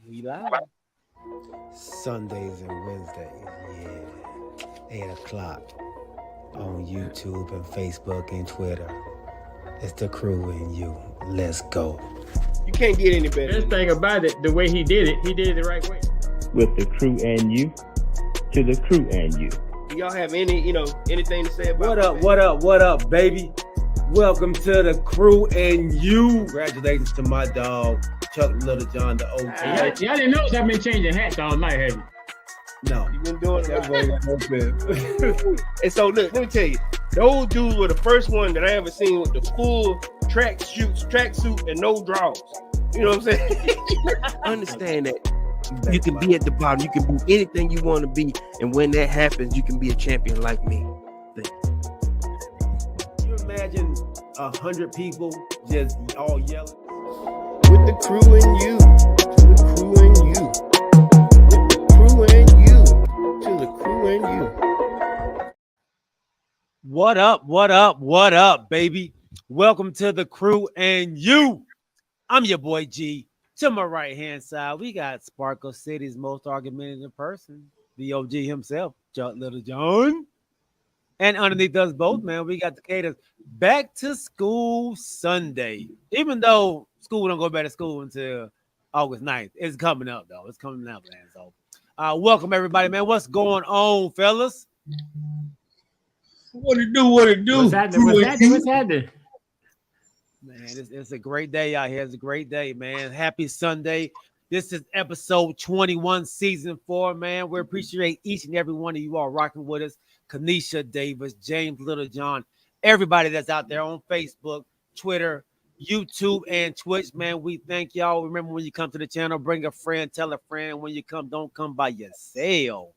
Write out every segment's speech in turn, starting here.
We live. Sundays and Wednesdays, yeah. 8 o'clock on YouTube and Facebook and Twitter. It's the crew and you. Let's go. You can't get any better. Best thing about it, the way he did it the right way. With the crew and you, to the crew and you. Do y'all have anything to say about What up, baby? Welcome to the crew and you. Congratulations to my dog, Chuck Little John, the OG. Y'all didn't notice I've been changing hats all night, have you? No. You've been doing that. And so look, let me tell you, those dudes were the first one that I ever seen with the full tracksuit and no drawers. You know what I'm saying? Understand that you can be at the bottom, you can be anything you want to be, and when that happens, you can be a champion like me. Can you imagine 100 people just all yelling? With the crew and you, to the crew and you. With the crew and you, to the crew and you. What up, baby? Welcome to the crew and you. I'm your boy G. To my right-hand side, we got Sparkle City's most argumentative person, the OG himself, Chuck Little John. And underneath us both, man, we got the Caters back to school Sunday. Even though school don't go back to school until August 9th. It's coming up, though. It's coming up, man. So welcome, everybody, man. What's going on, fellas? What it do? What's happening? Man, it's a great day out here. It's a great day, man. Happy Sunday. This is episode 21, season 4, man. We appreciate each and every one of you all rocking with us. Kanisha Davis, James Littlejohn, everybody that's out there on Facebook, Twitter, YouTube, and Twitch, man. We thank y'all. Remember, when you come to the channel, bring a friend, tell a friend. When you come, don't come by yourself.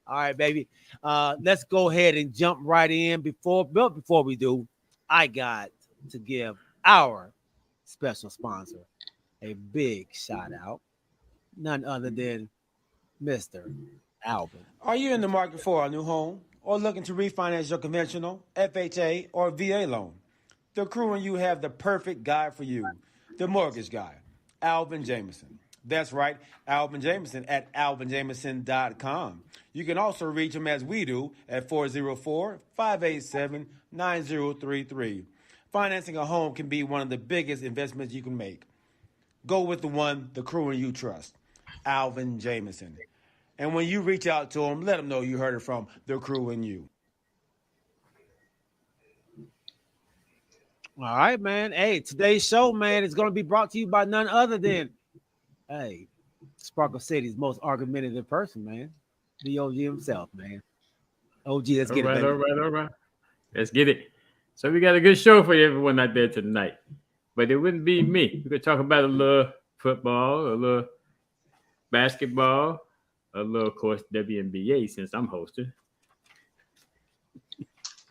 All right, baby. Let's go ahead and jump right in. Before we do, I got to give our special sponsor a big shout out. None other than Mr. Alvin. Are you in the market for a new home or looking to refinance your conventional FHA or VA loan? The crew and you have the perfect guy for you, the mortgage guy, Alvin Jameson. That's right, Alvin Jameson at alvinjameson.com. You can also reach him as we do at 404-587-9033. Financing a home can be one of the biggest investments you can make. Go with the one the crew and you trust, Alvin Jameson. And when you reach out to him, let him know you heard it from the crew and you. All right, man. Hey, today's show, man, is going to be brought to you by none other than, Sparkle City's most argumentative person, man. The OG himself, man. OG, let's get it, baby. All right. Let's get it. So we got a good show for everyone out there tonight. But it wouldn't be me. We could talk about a little football, a little basketball, a little, of course, WNBA since I'm hosting.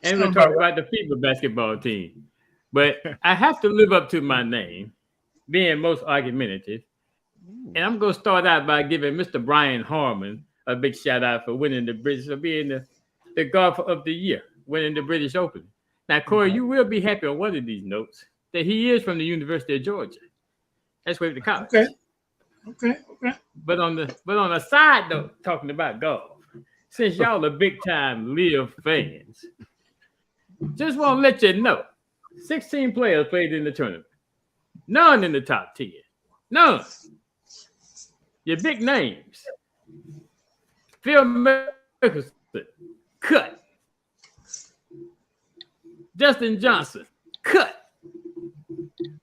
And we'll talk about the FIBA basketball team. But I have to live up to my name, being most argumentative. And I'm going to start out by giving Mr. Brian Harmon a big shout out for winning the British, for being the golfer of the year, winning the British Open. Now, Corey, you will be happy on one of these notes that he is from the University of Georgia. That's where the college. Okay. But on a side note, talking about golf, since y'all are big time Live fans, just want to let you know, 16 players played in the tournament. None in the top 10. None. Your big names. Phil Mickelson, cut. Justin Johnson, cut.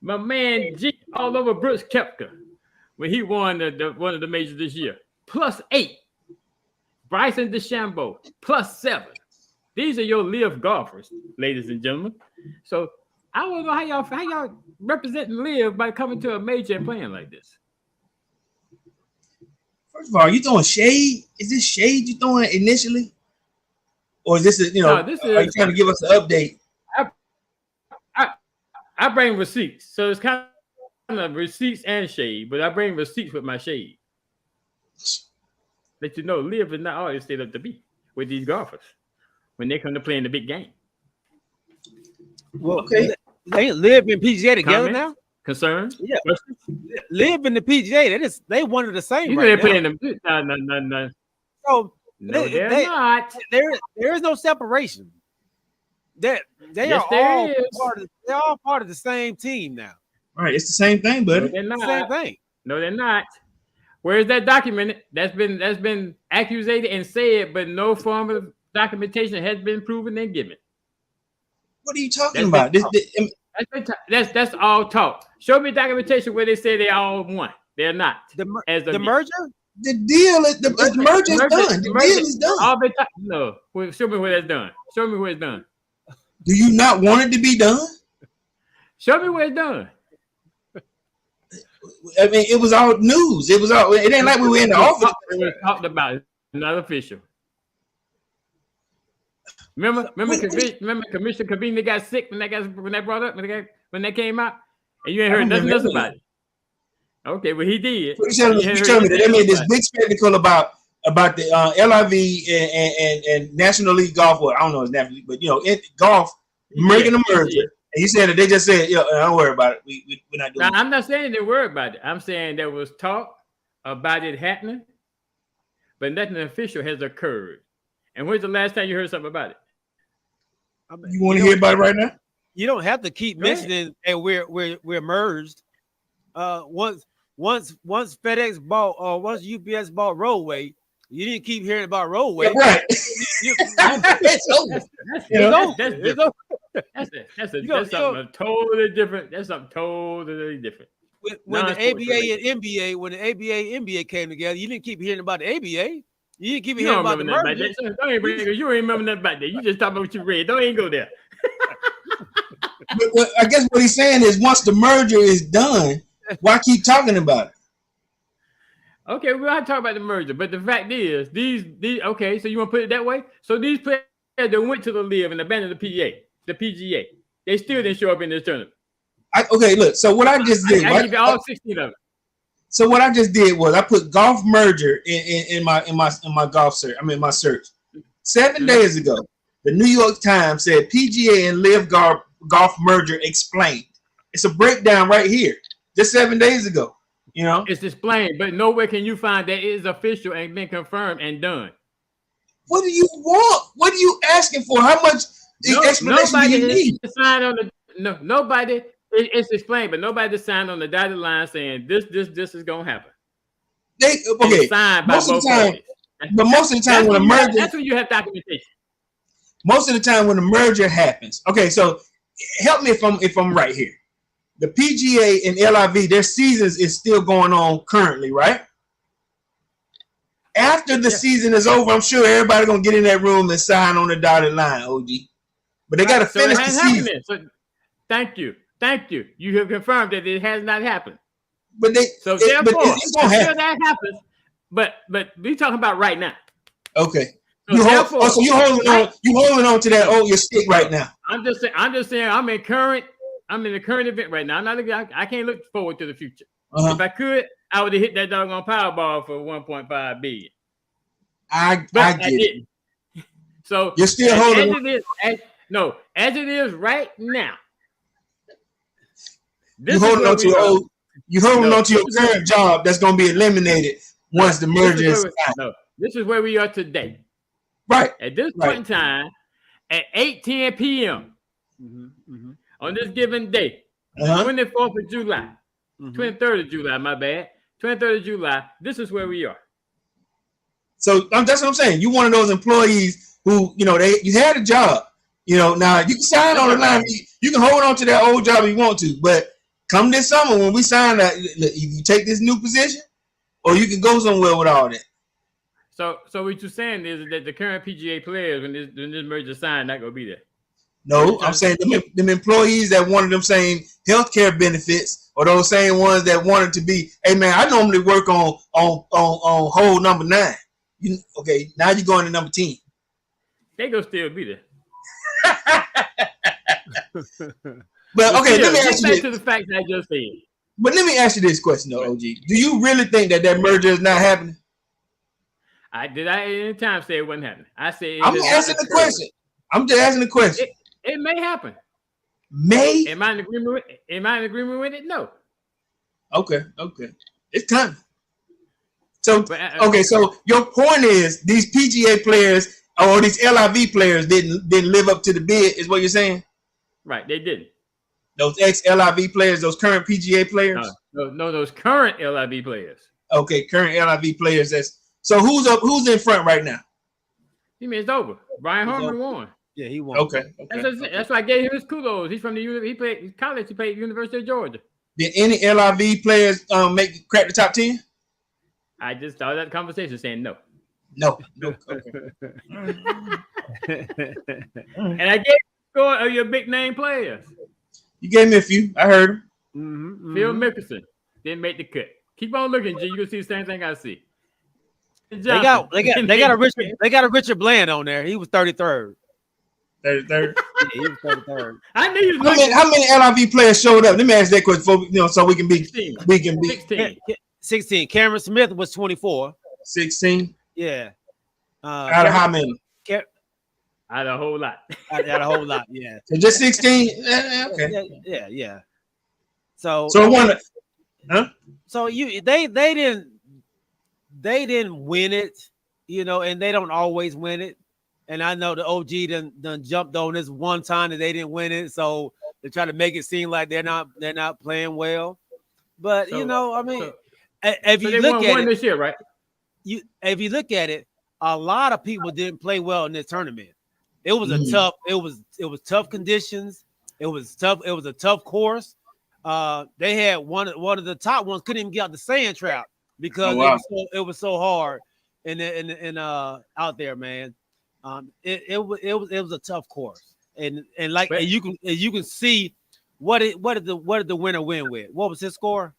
My man G all over Brooks Koepka when he won one of the majors this year. +8. Bryson DeChambeau, +7. These are your Live golfers, ladies and gentlemen. So I want to know how y'all representing Live by coming to a major and playing like this. First of all, you throwing shade? Is this shade you throwing initially? Or is this are you trying to give us an update? I bring receipts. So it's kind of receipts and shade, but I bring receipts with my shade. Let you know, Live is not always stayed up to be with these golfers when they come to play in the big game. Well, okay. They Live and PGA together now? Concerns? Yeah. Live in the PGA. They one of the same. You know right they're now. playing them. No. So No, they're not. There is no separation. They Yes, are all part of the same team now. Right, it's the same thing, buddy. No, they're not. Same thing. No, they're not. Where's that documented? That's been accusated and said, but no form of documentation has been proven and given. What are you talking about? That's all talk. Show me documentation where they say they all won. They're not. The merger? The deal is the merger is done. The deal is done. All no. Show me where that's done. Show me where it's done. Do you not want it to be done? Show me where it's done. I mean, it was all news. It ain't like we were in the office. It was talked about. Not official. Remember, Commissioner Cavini got sick when that brought up when that came out, and you ain't heard nothing else about it. Okay, well he did. You tell me that they made this big spectacle about the LIV and National League Golf. Well, I don't know his National League, but golf making a merger. And he said that they just said, don't worry about it. We're not doing it. I'm not saying they worry about it. I'm saying there was talk about it happening, but nothing official has occurred. And when's the last time you heard something about it? You want to hear about it right now? You don't have to keep mentioning, and we're merged. Once FedEx bought, or once UPS bought Roadway, you didn't keep hearing about Roadway. Yeah, right. It's over. That's something totally different. That's something totally different. When the ABA and NBA, when the ABA and NBA came together, you didn't keep hearing about the ABA. You didn't keep hearing about the merger. You ain't remember nothing about that. You just talk about what you read. Don't even go there. But I guess what he's saying is once the merger is done, why keep talking about it? Okay, we'll have to talk about the merger. But the fact is, these okay, so you want to put it that way? So these players that went to the LIV and abandoned the PGA, they still didn't show up in this tournament. Look, so what I just did, I give you all 16 of them. So what I just did was I put golf merger in my golf search. I mean my search. 7 days ago, the New York Times said PGA and LIV golf merger explained. It's a breakdown right here. Just 7 days ago. It's explained, but nowhere can you find that it is official and been confirmed and done. What do you want? What are you asking for? How much explanation do you need? Nobody. It's explained, but nobody signed on the dotted line saying this is gonna happen. It's signed by both parties. But most of the time when a merger, that's when you have documentation. Most of the time when a merger happens. Okay, so help me if I'm right here. The PGA and LIV, their seasons is still going on currently, right? After the season is over, I'm sure everybody gonna get in that room and sign on the dotted line, OG. But they gotta finish the season. So, thank you. You have confirmed that it has not happened. But therefore, until that happens, but we talking about right now. Okay. So you holding on to that your stick right now. I'm just saying I'm in the current event right now. I can't look forward to the future. If I could, I would have hit that doggone Powerball for 1.5 billion. I didn't. So you're still holding. As it is right now. You holding on to your current job that's going to be eliminated once the merger is signed. No, this is where we are today. Right. At this point in time, at 8:10 p.m. On this given day, 24th of July, 23rd of July, my bad, 23rd of July, this is where we are. So that's what I'm saying. You one of those employees who, you had a job. Now you can sign on the line. You can hold on to that old job if you want to, but come this summer when we sign that, you take this new position, or you can go somewhere with all that. So what you're saying is that the current PGA players, when this merger signed, not gonna be there. No, I'm saying them employees that wanted them same healthcare benefits, or those same ones that wanted to be. Hey man, I normally work on hole number 9. Okay, now you're going to number 10. They gonna still be there. But okay, let me ask you this. To the fact that I just said. But let me ask you this question though, OG. Do you really think that merger is not happening? Did I at any time say it wasn't happening? I said I'm asking the question. I'm just asking the question. It may happen. May? Am I in agreement with it? Am I in agreement with it? No. Okay. It's coming. So But, okay, so your point is these PGA players or these LIV players didn't live up to the bid, is what you're saying? Right, they didn't. Those ex-LIV players, those current PGA players? No, those current LIV players. Okay, current LIV players. So who's in front right now? He mean it's over. Brian Harmon won. Yeah, he won. Okay. That's why I gave him his kudos. He's from he played college. He played University of Georgia. Did any LIV players crack the top 10? I just started that conversation saying no. No. Okay. And I gave you a score of your big name players. You gave me a few. I heard Mm-hmm, Phil Mickelson didn't make the cut. Keep on looking, G. You can see the same thing I see. They got a Richard Bland on there. He was 33rd. 33rd. Yeah, he was 33rd. I knew you was How many LIV players showed up? Let me ask that question so we can be 16. 16. Cameron Smith was 24. 16. Yeah. Out of how many? Out of a whole lot. Out a whole lot. Yeah. So just 16. Okay. Yeah. So I wonder. Huh? So they didn't win it, and they don't always win it. And I know the OG done jumped on this one time that they didn't win it, so they try to make it seem like they're not playing well. But if you look at it this year, right? If you look at it, a lot of people didn't play well in this tournament. It was it was tough conditions. It was a tough course. They had one of the top ones couldn't even get out the sand trap because it was so hard and out there, man. It was a tough course, and you can see what did the winner win with? What was his score?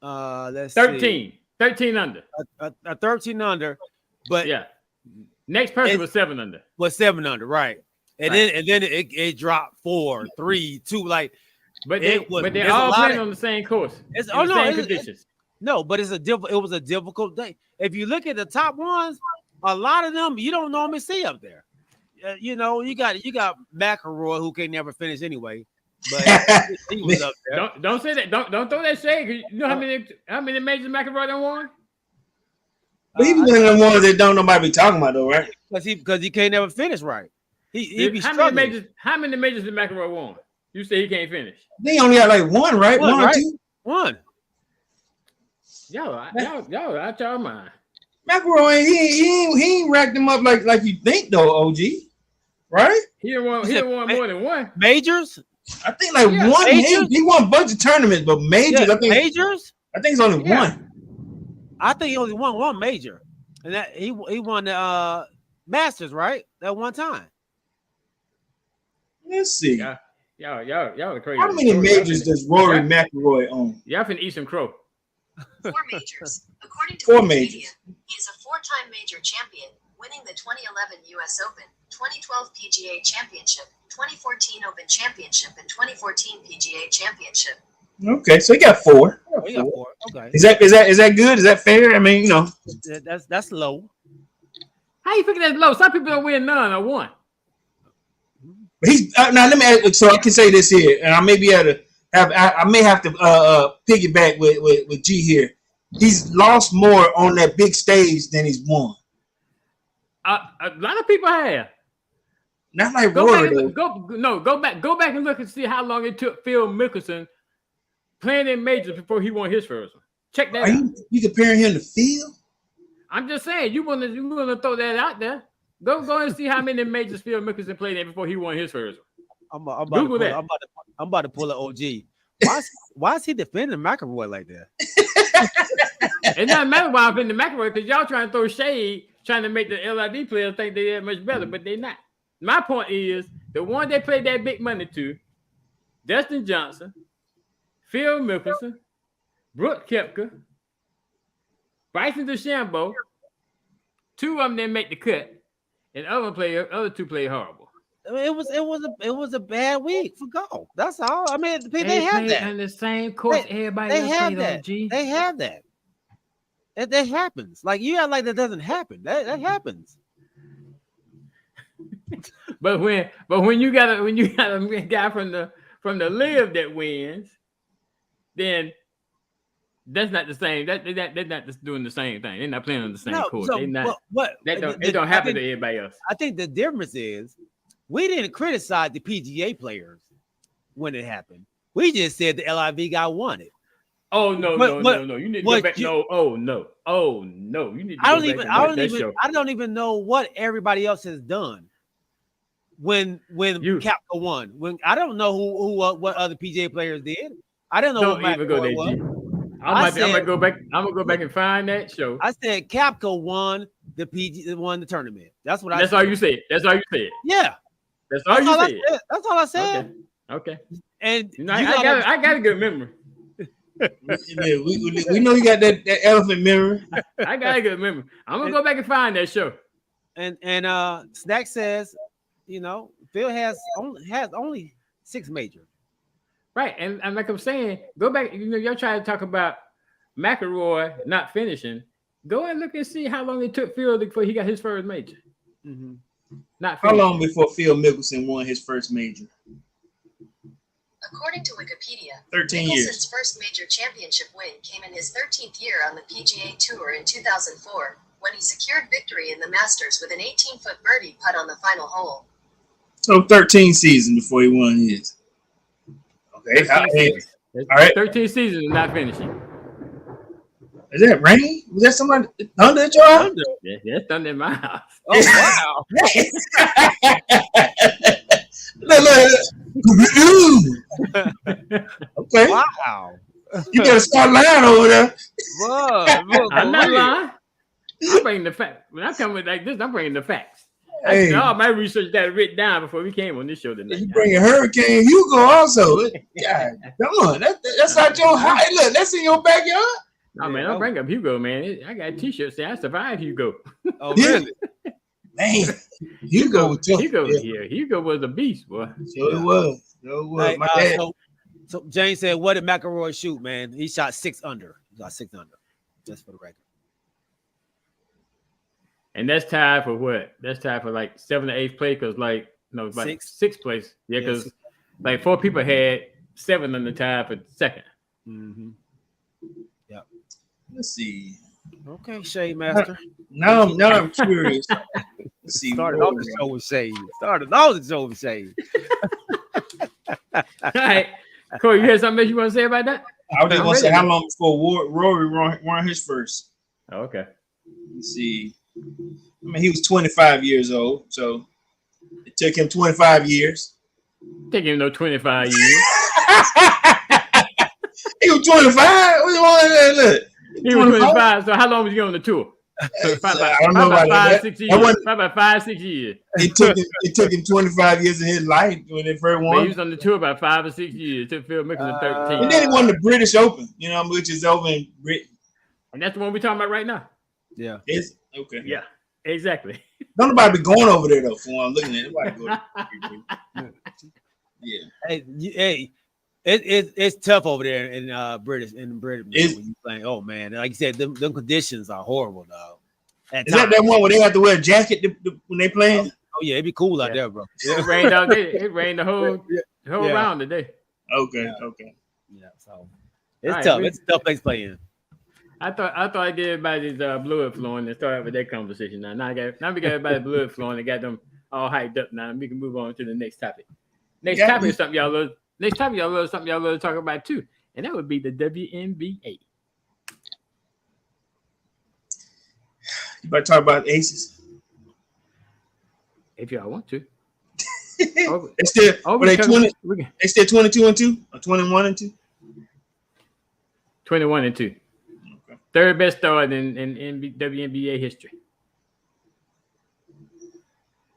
Let's 13. see. 13 under. A 13 under, but yeah. Next person was 7 under. Was 7 under, right? And then it dropped 4, 3, 2, like. But they're all playing on the same course. Same conditions. But it was a difficult day. If you look at the top ones, a lot of them you don't normally see up there. You got McElroy who can never finish anyway. But he was up there. Don't say that. Don't throw that shade. You know how many majors McElroy done won? But he was one of the ones that don't nobody be talking about though, right? Because he can't never finish right. He be struggling. How many majors did McElroy won? You say he can't finish. They only got like one, right? One or right? two. One. Y'all out y'all mind. McElroy, he ain't racked them up like you think though, OG. Right? He won more than one. Majors? I think one major. He won a bunch of tournaments, but majors. Yeah, I think majors. I think it's only one. I think he only won one major, and that he won the Masters, right? That one time. Let's see. Y'all are crazy. How many majors does Rory McIlroy own? Y'all finna eat some crow. 4 majors. According to 4 Wikipedia, majors. he is a 4-time major champion, winning the 2011 U.S. Open, 2012 PGA Championship, 2014 Open Championship, and 2014 PGA Championship. Okay, so he got 4. He got 4. Okay. Is that good? Is that fair? I mean, that's low. How you figure that's low? Some people don't win none or one. But he's now. Let me ask, so I can say this here, and I may be able to have. I may have to piggyback with G here. He's lost more on that big stage than he's won. A lot of people have. Not like Rory. Go back and look and see how long it took Phil Mickelson playing in majors before he won his first one. Check that out. You comparing him to Phil? I'm just saying you want to throw that out there. Go and see how many majors Phil Mickelson played in before he won his first one. I'm about to pull an OG. Why is he defending McElroy like that? It doesn't matter why I'm defending McElroy because y'all trying to throw shade, trying to make the LID players think they're much better, but they're not. My point is the one they played that big money to, Dustin Johnson, Phil Mickelson, Brooke Koepka, Bryson DeChambeau. 2 of them didn't make the cut, and other 2 played horrible. I mean, it was a bad week for golf. That's all. I mean, they have that on the same course. Everybody they have that. They have that. That happens. Like you act like that doesn't happen. That happens. But when you got a guy from the live that wins, then that's not the same. They're not just doing the same thing. They're not playing on the same court. So, They not. what It don't happen to everybody else. I think the difference is we didn't criticize the PGA players when it happened. We just said the LIV guy won it. Oh no. You need to go back. No. You need to I don't even know what everybody else has done when Kapka won. When I don't know who what other PGA players did. I don't know what even go there. I'm gonna go back. I'm gonna go back and find that show. I said Kapka won the tournament. That's what I said. That's all you said. Yeah. That's all you said. That's all I said. Okay. And I got a good memory. we know you got that elephant memory. I got a good memory. I'm gonna go back and find that show. And Snack says, Phil has only 6 majors. Right, and like I'm saying, go back. Y'all try to talk about McIlroy not finishing. Go and look and see how long it took Phil before he got his first major. Mm-hmm. Not how long before Phil Mickelson won his first major? According to Wikipedia, 13 Mickelson's years. first major championship win came in his 13th year on the PGA Tour in 2004, when he secured victory in the Masters with an 18-foot birdie putt on the final hole. So 13 seasons before he won his. Okay. 13 seasons and not finishing. Is that rain? Was that somebody thunder at your house? Yeah, that's thunder in my house. Oh wow! Okay. Wow. You better start lying over there. I'm not lying. I'm bringing the facts. When I come with like this, I'm bringing the facts. Hey. All my research got written down before we came on this show tonight. You bring a Hurricane Hugo also. God, come on. That's out your high. Look, that's in your backyard. No, man, don't bring up Hugo, man. I got a t-shirt saying I survived Hugo. Oh, really? Man, Hugo was tough. Hugo was a beast, boy. Sure it was. Hey, my dad. So James said, what did McIlroy shoot, man? He shot 6 under. Just for the record. And that's tied for what? That's tied for like 7th or 8th place because like sixth place. Yeah, because like 4 people had 7 on the tie for 2nd. Mm-hmm. Yep. Let's see. Okay, Shade Master. Now I'm curious. Let's see. Started off the show with Shade. All right. Corey, you had something you want to say about that? I was just going to say how long before Rory won his first. Oh, okay. Let's see. I mean, he was 25 years old, so it took him 25 years. Take him 25 years. He was 25. What do you want to look? He was 25. So how long was he on the tour? So I don't know about 5, 6 years. About 5, 6 years. It took him 25 years of his life when they first won. He was on the tour about 5 or 6 years. It took Phil Mickelson 13. And then he won the British Open, which is over in Britain. And that's the one we're talking about right now. Yeah. It's okay. Yeah, exactly. Don't nobody be going over there though. For what I'm looking at, nobody go. Yeah. Hey, it's tough over there in Britain when you playing. Oh man, like you said, them conditions are horrible, dog. Is that one where they have to wear a jacket when they playing? Oh yeah, it'd be cool out there, bro. It rained out there. It rained the whole round today. Okay. Yeah, so it's tough. It's a tough place to play in. I thought I'd get everybody's blood flowing and start with that conversation. Now we got everybody's blood flowing and got them all hyped up. Now we can move on to the next topic. Next topic is something y'all love. Next topic y'all love something y'all love to talk about too, and that would be the WNBA. You about to talk about Aces? If y'all want to. It's still they 20. They still 22-2 or 21-2. 21-2. Third best star in WNBA history.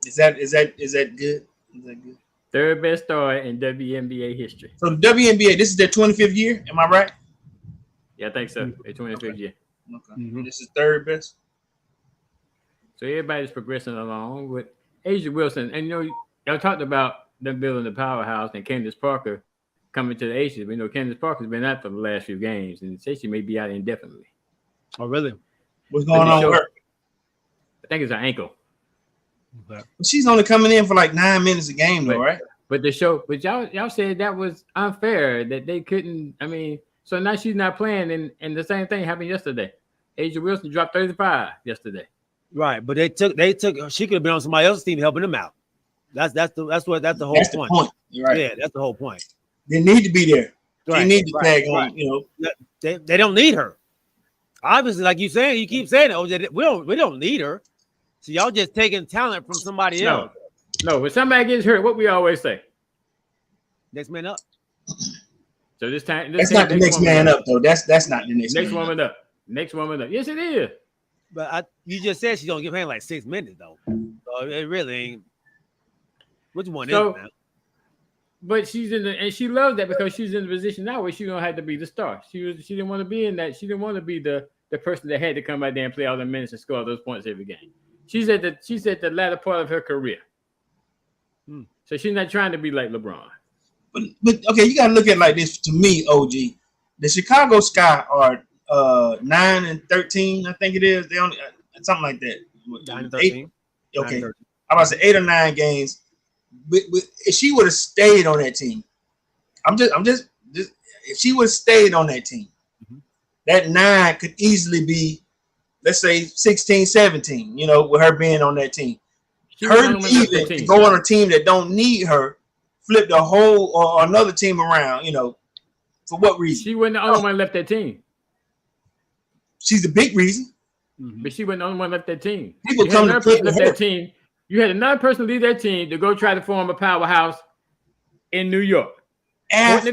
Is that good? Is that good? Third best star in WNBA history. So the WNBA, this is their 25th year. Am I right? Yeah, I think so. Their 25th year. Okay. Mm-hmm. This is third best. So everybody's progressing along with Asia Wilson. And y'all talked about them building the powerhouse and Candace Parker coming to the Aces. We know Candace Parker's been out for the last few games and says she may be out indefinitely. Oh, really? What's going on with her? I think it's her ankle. But she's only coming in for like 9 minutes a game, though, right? But y'all said that was unfair that they couldn't. I mean, so now she's not playing, and the same thing happened yesterday. Asia Wilson dropped 35 yesterday. Right, but they took. She could have been on somebody else's team helping them out. That's the whole point. You're right. Yeah, that's the whole point. They need to be there. Right, they need to tag right. on. You know, they don't need her. Obviously, like you saying, you keep saying it. We don't need her. So y'all just taking talent from somebody else. No, when somebody gets hurt, what we always say? Next man up. So this time, that's not the next man up, though. That's not the next woman up. Next woman up. Yes, it is. But you just said she's gonna give him like 6 minutes though. So it really ain't. Which one is it now? But she's and she loves that because she's in the position now where she don't have to be the star. She didn't want to be in that. She didn't want to be the person that had to come out there and play all the minutes and score those points every game. She's at the latter part of her career. So she's not trying to be like LeBron. But okay, you got to look at it like this. To me, OG, the Chicago Sky are 9-13, I think it is. They only something like that. 9-13. Okay, I'm about to say 8 or 9 games. But if she would have stayed on that team, I'm just if she would have stayed on that team, that 9 could easily be, let's say 16, 17. You know, with her being on that team. Her leaving to go on a team that don't need her, flip the whole or another team around, you know, for what reason? She wasn't the only one left that team. She's the big reason. But she wasn't the only one left that team. People come to play with that team. You had another person leave that team to go try to form a powerhouse in New York. After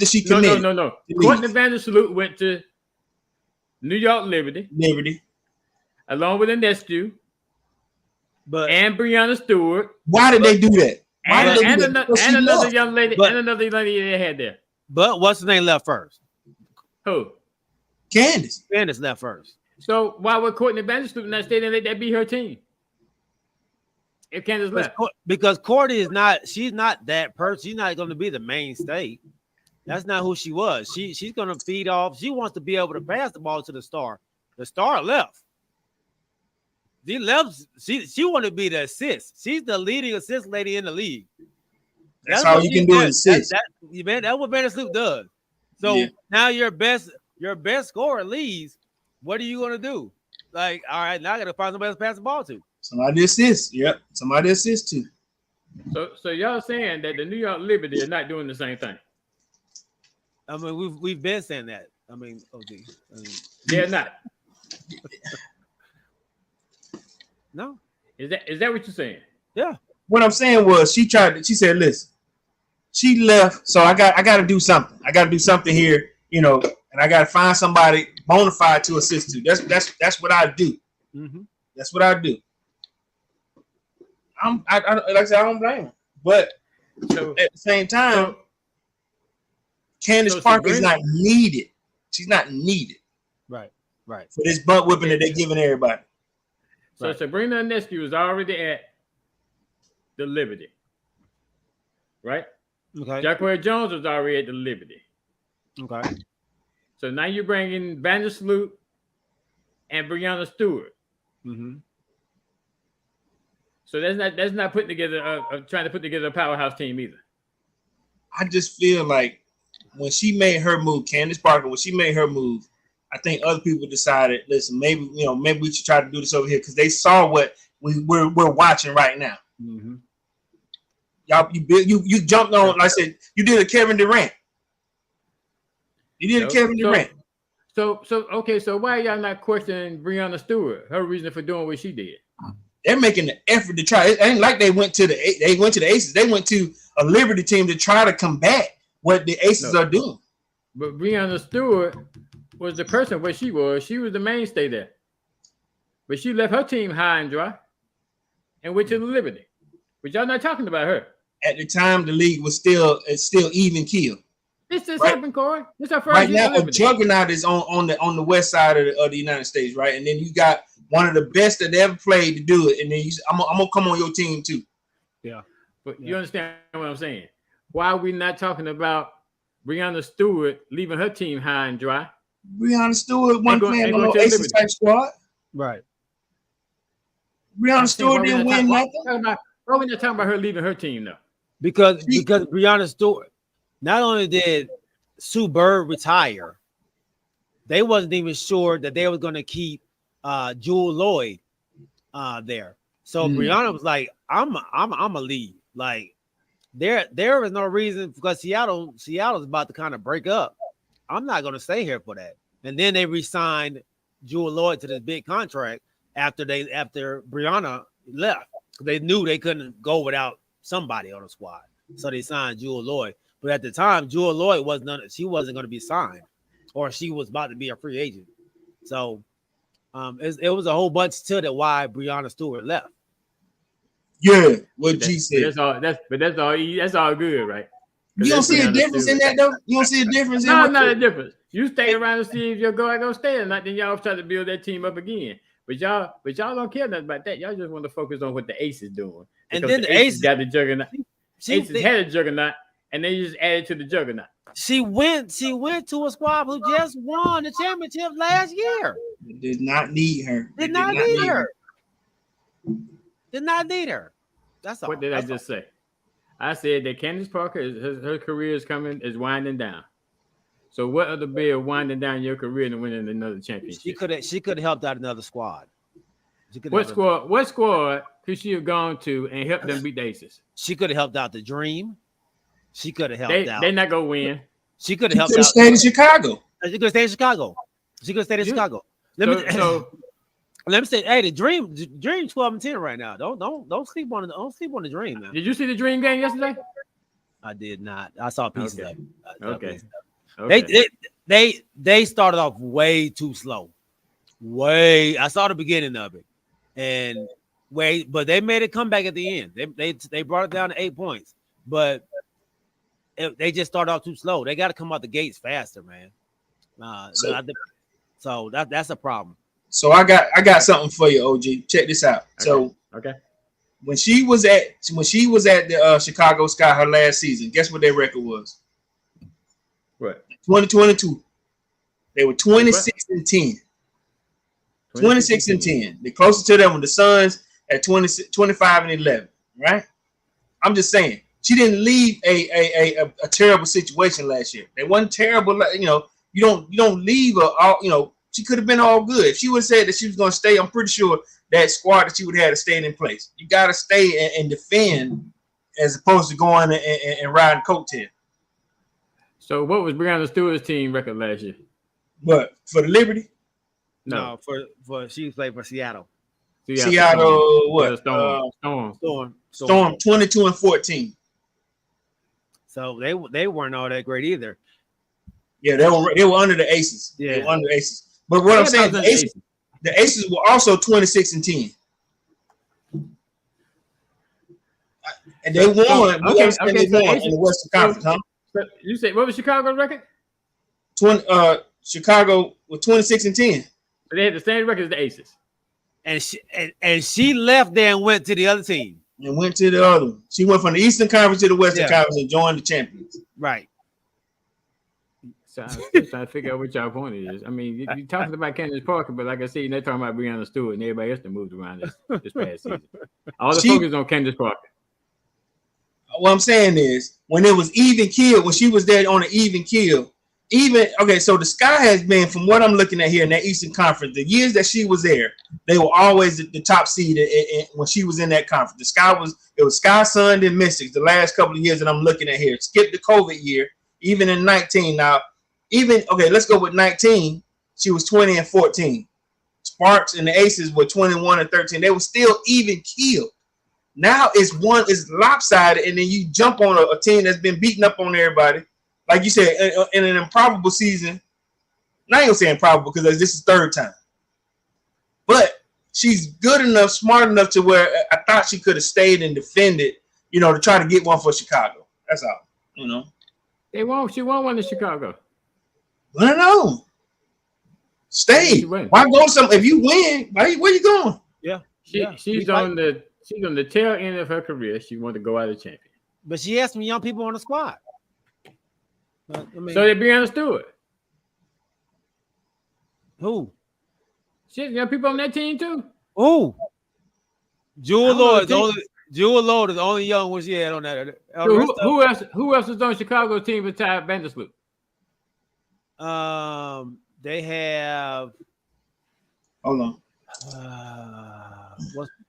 she committed. No. Courtney Vandersloot went to New York Liberty. Along with Inescu. And Breanna Stewart. Why did they do that? And another young lady they had there. But what's the name left first? Who? Candace left first. So why would Courtney Vandersloot not stay there and let that be her team? If Candace left. Because Courtney is not, she's not that person. She's not going to be the mainstay. That's not who she was. She's going to feed off. She wants to be able to pass the ball to the star. The star left. She left. She want to be the assist. She's the leading assist lady in the league. That's all you can do is assist. That's what Vandersloot does. So now your best scorer leaves. What are you going to do? Like, all right, now I got to find somebody else to pass the ball to. Somebody assist. Yep. Somebody assist too. So y'all saying that the New York Liberty are not doing the same thing? I mean, we've been saying that. I mean, they're not. No. Is that what you're saying? Yeah. What I'm saying was she said, listen, she left. So I got to do something. I got to do something here, you know, and I got to find somebody bona fide to assist to. That's what I do. Mm-hmm. That's what I do. I like I said, I don't blame her. But at the same time, Candace Parker is not needed. She's not needed. Right. For this butt whipping that they're giving everybody. So Sabrina Inescu was already at the Liberty. Right? Okay. Jacqueline Jones was already at the Liberty. Okay. So now you're bringing Vandersloot and Breanna Stewart. Mm-hmm. So that's not putting together trying to put together a powerhouse team either. I just feel like when she made her move, Candace Parker, when she made her move, I think other people decided, listen, maybe we should try to do this over here because they saw what we're watching right now. Mm-hmm. Y'all, you jumped on, like I said, you did a Kevin Durant. Durant. So okay, so why y'all not questioning Breanna Stewart, her reason for doing what she did? They're making the effort to try. It ain't like they went to the Aces. They went to a Liberty team to try to combat what the Aces are doing. But Breanna Stewart was the person where she was. She was the mainstay there. But she left her team high and dry and went to the Liberty. But y'all not talking about her. At the time, the league was still even keel. This just happened, Corey. This is our first right year now. A juggernaut is on the west side of the United States, right? And then you got one of the best that ever played to do it. And then I'm gonna come on your team too. Yeah, but you understand what I'm saying? Why are we not talking about Breanna Stewart leaving her team high and dry? Breanna Stewart wasn't playing on no Aces type squad. Right. Breonna Stewart didn't win nothing. Why we not talking about her leaving her team though? Because Breonna Stewart, not only did Sue Bird retire, they wasn't even sure that they was going to keep Jewel Lloyd there. So Breonna was like, I'm a leave. Like there was no reason because Seattle's about to kind of break up. I'm not going to stay here for that. And then they re-signed Jewel Lloyd to this big contract after Breonna left. They knew they couldn't go without somebody on the squad. So they signed Jewel Lloyd. But at the time, Jewel Lloyd wasn't going to be signed, or she was about to be a free agent. So it was a whole bunch to that why Breonna Stewart left. Yeah, what G said. That's all good, right? You don't see a difference in that though. You don't see a difference. No, not a difference. You stay around to see if your guy gonna stay or not. Then y'all try to build that team up again. But y'all don't care nothing about that. Y'all just want to focus on what the Aces doing. And then the Aces got the juggernaut. Aces had a juggernaut, and they just added to the juggernaut. She went to a squad who just won the championship last year. Did not need her. Did not need her. That's all. What did I just say? I said that Candace Parker her career is winding down. So what other beer winding down your career and winning another championship? She could have helped out another squad. What squad could she have gone to and helped them beat the Aces? She could have helped out the Dream. She could have helped out. They're not gonna win. She could have helped out. Stayed in Chicago. She could have stayed in Chicago. Let me say, hey, the Dream 12-10 right now. Don't sleep on the Dream, man. Did you see the Dream game yesterday? I did not. I saw pieces of it. Okay. They started off way too slow. I saw the beginning of it, and but they made it come back at the end. They brought it down to 8 points, but they just started off too slow. They got to come out the gates faster, man. So that's a problem. So I got something for you, OG. Check this out. Okay. When she was at the Chicago Sky her last season, guess what their record was? What? 2022. They were 26-10. 26-10. The closest to them were the Suns at 25-11. Right? I'm just saying she didn't leave a terrible situation last year. They wasn't terrible. You don't leave she could have been all good. If she would have said that she was going to stay, I'm pretty sure that squad that she would have had to stay in place. You got to stay and defend as opposed to going and riding coattail. So what was Breonna Stewart's team record last year? What, for the Liberty? No, for she played for Seattle. Seattle what? Storm. 22-14. So they weren't all that great either. Yeah, they were under the Aces. Yeah. They were under the Aces. But what I'm saying, the Aces were also 26-10. And they won. Okay. They won in the Western Conference, huh? You said what was Chicago's record? Chicago was 26-10. But they had the same record as the Aces. And she left there and went to the other team. And went to the other one. She went from the Eastern Conference to the Western Conference and joined the champions. Right. So I'm still trying to figure out what y'all point is. I mean, you're talking about Candace Parker, but like I said, they're talking about Breonna Stewart and everybody else that moved around this past season. All the focus on Candace Parker. What I'm saying is, when it was even kill, when she was there on an even kill, so the Sky has been, from what I'm looking at here in that Eastern Conference, the years that she was there, they were always the top seed when she was in that conference. The Sky it was Sky, Sun, and Mystics the last couple of years that I'm looking at here. Skip the COVID year, even in 19 now. Let's go with 19. She was 20-14. Sparks and the Aces were 21-13. They were still even keeled. Now it's lopsided, and then you jump on a team that's been beating up on everybody. Like you said, in an improbable season. Not even say improbable because this is third time. But she's good enough, smart enough to where I thought she could have stayed and defended, to try to get one for Chicago. That's all. She won one in Chicago. I don't know. Stay. Why go if you win? Where you going? Yeah. She's on the tail end of her career. She wanted to go out as champion. But she has some young people on the squad. So they Breonna Stewart. Who? She has young people on that team too. Who? Jewel Lord is the only young one she had on that. So who else is on Chicago team besides Vandersloot? They have. Hold on.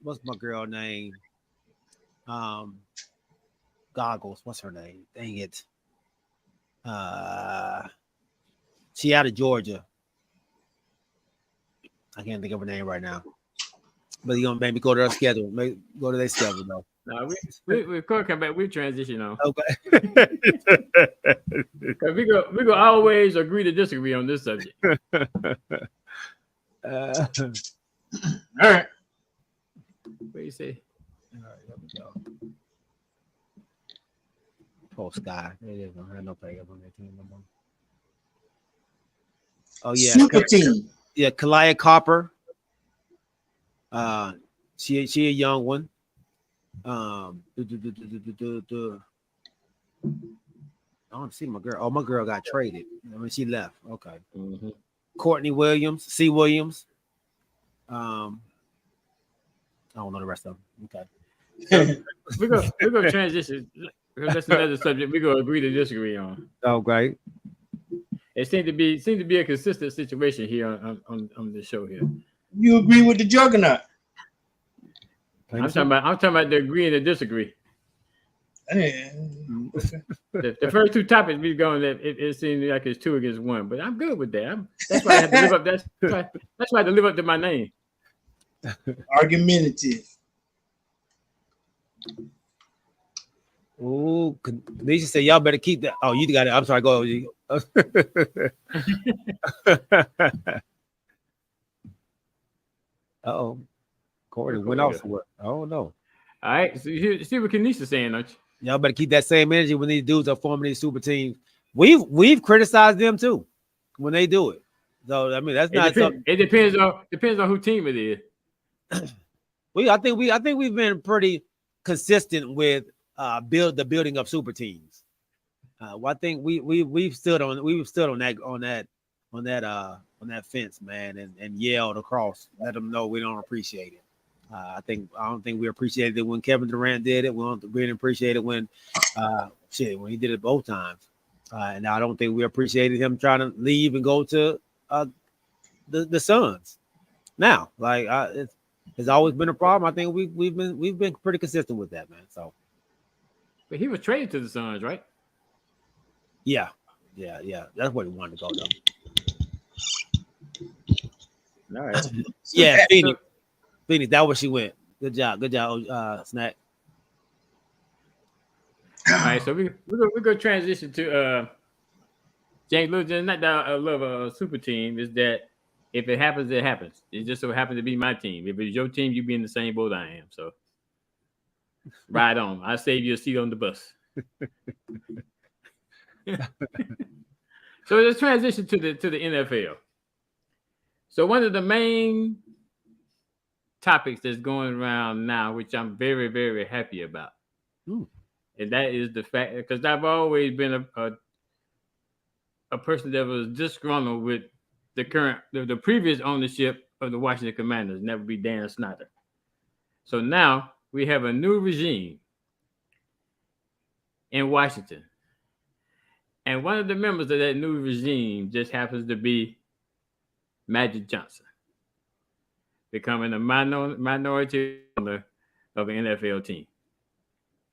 What's my girl name? Goggles. What's her name? Dang it. She out of Georgia. I can't think of her name right now. But you're gonna make me go to their schedule. Go to their schedule though. No, we're come back. We transition on. Okay. Because we go always agree to disagree on this subject. All right. What do you say? All right, there we go. Poor Sky. They don't have no players on their team no more. Oh yeah, Super team. Yeah, Kalia Copper. She a young one. I don't see my girl. Oh, my girl got traded. I mean, she left. Okay. Mm-hmm. Courtney Williams, C. Williams. I don't know the rest of them. Okay. We're gonna transition. That's another subject we're gonna agree to disagree on. Oh, great. It seemed to be a consistent situation here on the show here. You agree with the juggernaut? I'm talking about the agree and the disagree. Yeah. The first two topics we going, it seems like it's 2 against 1, but I'm good with that. That's why I have to live up. That's why I have to live up to my name. Argumentative. Oh, Nisha said y'all better keep that. Oh, you got it. I'm sorry. Go. Uh-oh. Corey went off somewhere. Oh no. All right. So you see what Kenisha's saying, don't you? Y'all better keep that same energy when these dudes are forming these super teams. We've criticized them too when they do it. So I mean that's it depends on who team it is. I think we've been pretty consistent with the building of super teams. Well, I think we've stood on that fence, man, and yelled across, let them know we don't appreciate it. I don't think we appreciated it when Kevin Durant did it. We didn't appreciate it when when he did it both times. And I don't think we appreciated him trying to leave and go to the Suns. Now, like it's always been a problem. I think we've been pretty consistent with that, man. So, but he was traded to the Suns, right? Yeah. That's where he wanted to go, though. All right. Yeah, Phoenix, that where she went. Good job, Snack. All right, so we're gonna transition to James Lewis. Not that I love a super team, is that if it happens, it happens. It just so happens to be my team. If it's your team, you be in the same boat I am. So ride on. I'll save you a seat on the bus. So let's transition to the NFL. So one of the main topics that's going around now, which I'm very, very happy about, and that is the fact, because I've always been a person that was disgruntled with the previous ownership of the Washington Commanders, and that would be Dan Snyder. So now we have a new regime in Washington. And one of the members of that new regime just happens to be Magic Johnson, becoming a minority owner of an NFL team.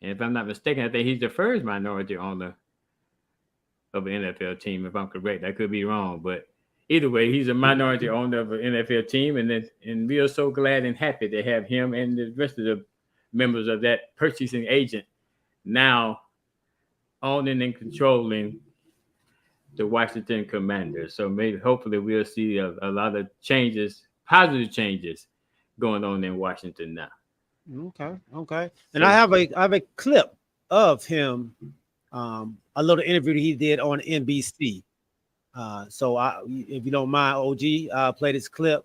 And if I'm not mistaken, I think he's the first minority owner of an NFL team, if I'm correct. I could be wrong, but either way, he's a minority owner of an NFL team, and we are so glad and happy to have him and the rest of the members of that purchasing agent now owning and controlling the Washington Commanders. So hopefully we'll see a lot of changes, positive changes going on in Washington now. Okay. And I have a clip of him, a little interview that he did on NBC. So if you don't mind, OG, play this clip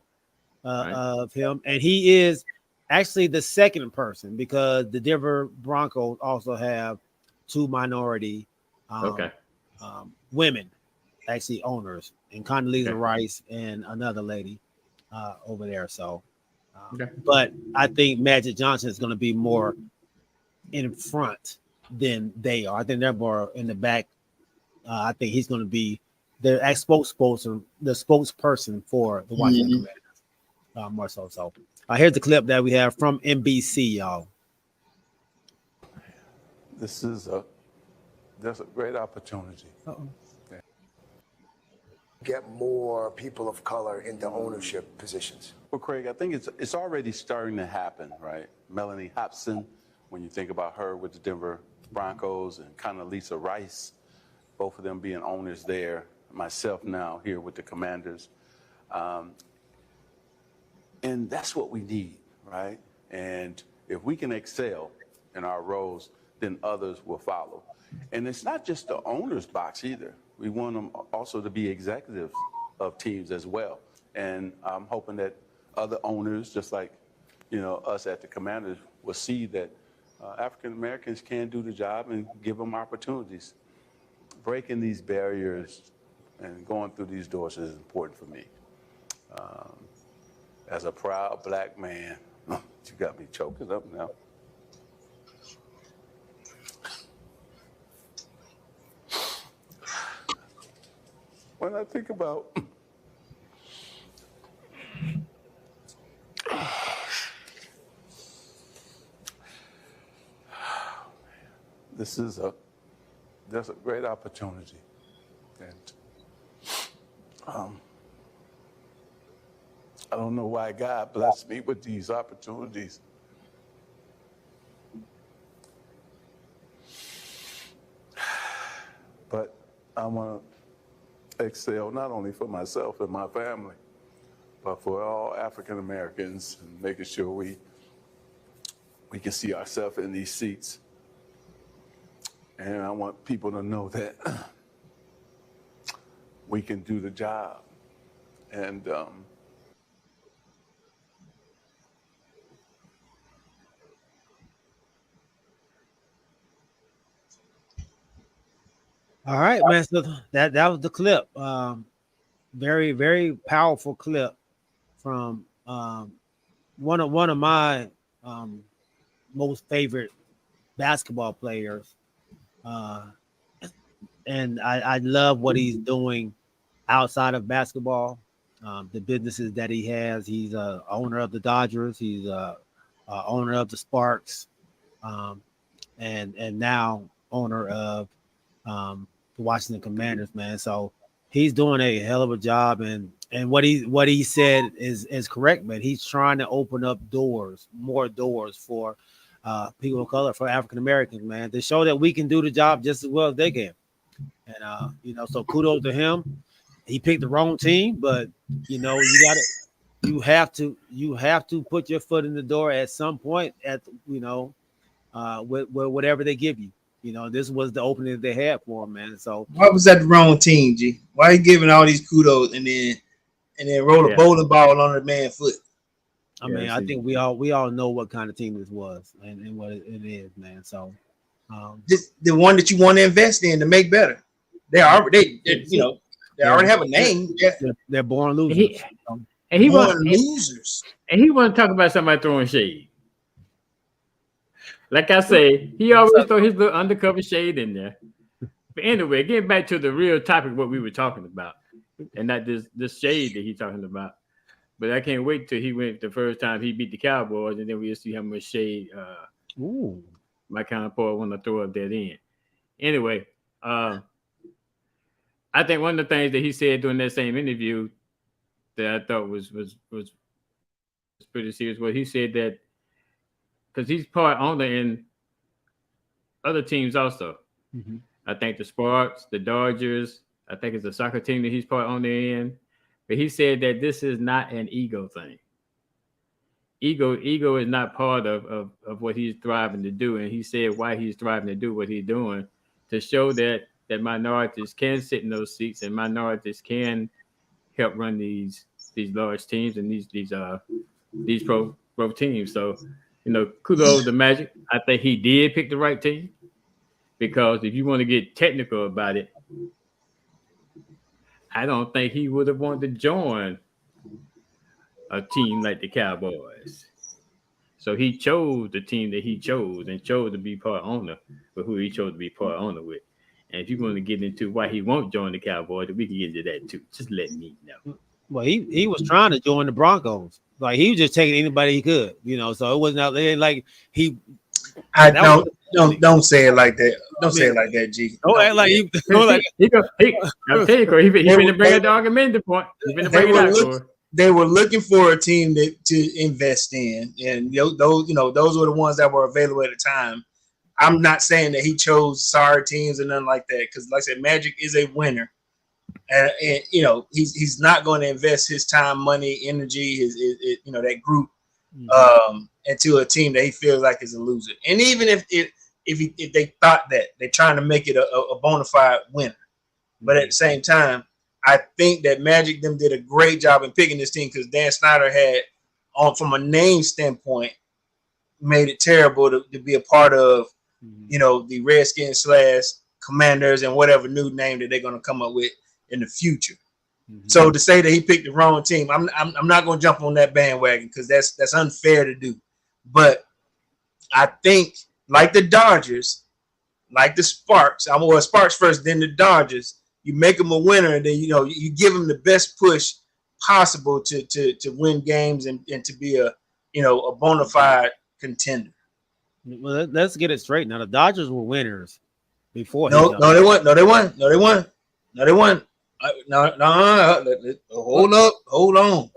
of him, and he is actually the second person because the Denver Broncos also have two minority women actually owners, and Condoleezza Rice and another lady over there. So But I think Magic Johnson is going to be more in front than they are. I think they're more in the back. I think he's going to be the spokesperson for the Washington Commanders, more so. So here's the clip that we have from NBC, y'all. There's a great opportunity. Get more people of color into ownership positions? Well, Craig, I think it's already starting to happen, right? Melanie Hobson, when you think about her with the Denver Broncos, and Condoleezza Rice, both of them being owners there. Myself now here with the Commanders. And that's what we need, right? And if we can excel in our roles, then others will follow. And it's not just the owner's box either. We want them also to be executives of teams as well. And I'm hoping that other owners, just like, us at the Commanders, will see that African Americans can do the job and give them opportunities. Breaking these barriers and going through these doors is important for me. As a proud black man, you got me choking up now. When I think about there's a great opportunity, and I don't know why God blessed me with these opportunities. But I want to excel not only for myself and my family, but for all African Americans, and making sure we can see ourselves in these seats. And I want people to know that we can do the job. And All right, man. So that was the clip. Very, very powerful clip from one of my most favorite basketball players. And I love what he's doing outside of basketball. The businesses that he has. He's a owner of the Dodgers. He's a owner of the Sparks, and now owner of the Washington Commanders, man. So he's doing a hell of a job, and what he said is correct, man. He's trying to open up more doors for people of color, for African Americans, man, to show that we can do the job just as well as they can. And so kudos to him. He picked the wrong team, but you have to put your foot in the door at some point with whatever they give you. This was the opening that they had for him, man. So why was that the wrong team, G? Why are you giving all these kudos and then roll a bowling ball on the man's foot? I mean, I think we all know what kind of team this was and what it is, man. So the one that you want to invest in to make better. They already have a name. They're born losers. Losers. And he want to talk about somebody throwing shade. Like I say, he always throw his little undercover shade in there. But anyway, getting back to the real topic, what we were talking about, and not this shade that he's talking about. But I can't wait till he went the first time he beat the Cowboys, and then we'll see how much shade my counterpart want to throw up that end. Anyway, I think one of the things that he said during that same interview that I thought was pretty serious was he said that because he's part owner in other teams also. Mm-hmm. I think the Sparks, the Dodgers, I think it's a soccer team that he's part owner in. But he said that this is not an ego thing. Ego is not part of what he's thriving to do. And he said why he's thriving to do what he's doing, to show that minorities can sit in those seats and minorities can help run these large teams and these pro teams. So, kudos to Magic. I think he did pick the right team, because if you want to get technical about it, I don't think he would have wanted to join a team like the Cowboys. So he chose the team that he chose and chose to be part owner with who he chose to be part owner with. And if you want to get into why he won't join the Cowboys, we can get into that too. Just let me know. Well, he was trying to join the Broncos. Like he was just taking anybody he could, So it wasn't like he. I don't say it like that. Don't say it like that, G. Don't act like he. I'll tell you, he's been to bring up the argument point. He's been to bring it out. They were looking for a team to invest in, and those were the ones that were available at the time. I'm not saying that he chose sorry teams or nothing like that, because, like I said, Magic is a winner, and he's not going to invest his time, money, energy, that group into a team that he feels like is a loser. And even if they thought that they're trying to make it a bona fide winner, but at the same time, I think that Magic them did a great job in picking this team, because Dan Snyder had, from a name standpoint, made it terrible to be a part of, the Redskins / Commanders and whatever new name that they're going to come up with in the future. So to say that he picked the wrong team, I'm not going to jump on that bandwagon, because that's unfair to do. But I think, like the Dodgers, like the Sparks, Sparks first, then the Dodgers. You make them a winner, and then you give them the best push possible to win games and to be a bona fide contender. Well, let's get it straight. Now the Dodgers were winners before. No, they weren't. No, they weren't. Hold on.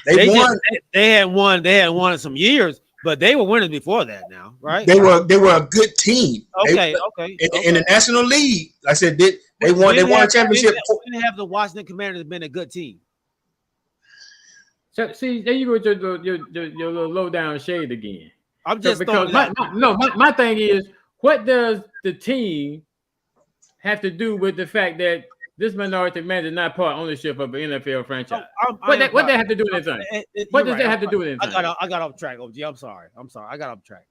They won. They had won in some years, but they were winners before that. Now, right? They were a good team. Okay. In the National League, like I said, they won a championship. When have the Washington Commanders been a good team? So see, there you go with your little low down shade again. I'm just because my thing is, what does the team have to do with the fact that this minority man is not part ownership of an NFL franchise? What they have to do with anything? What does that have to do with anything? I got off track, OG. I'm sorry. I got off track.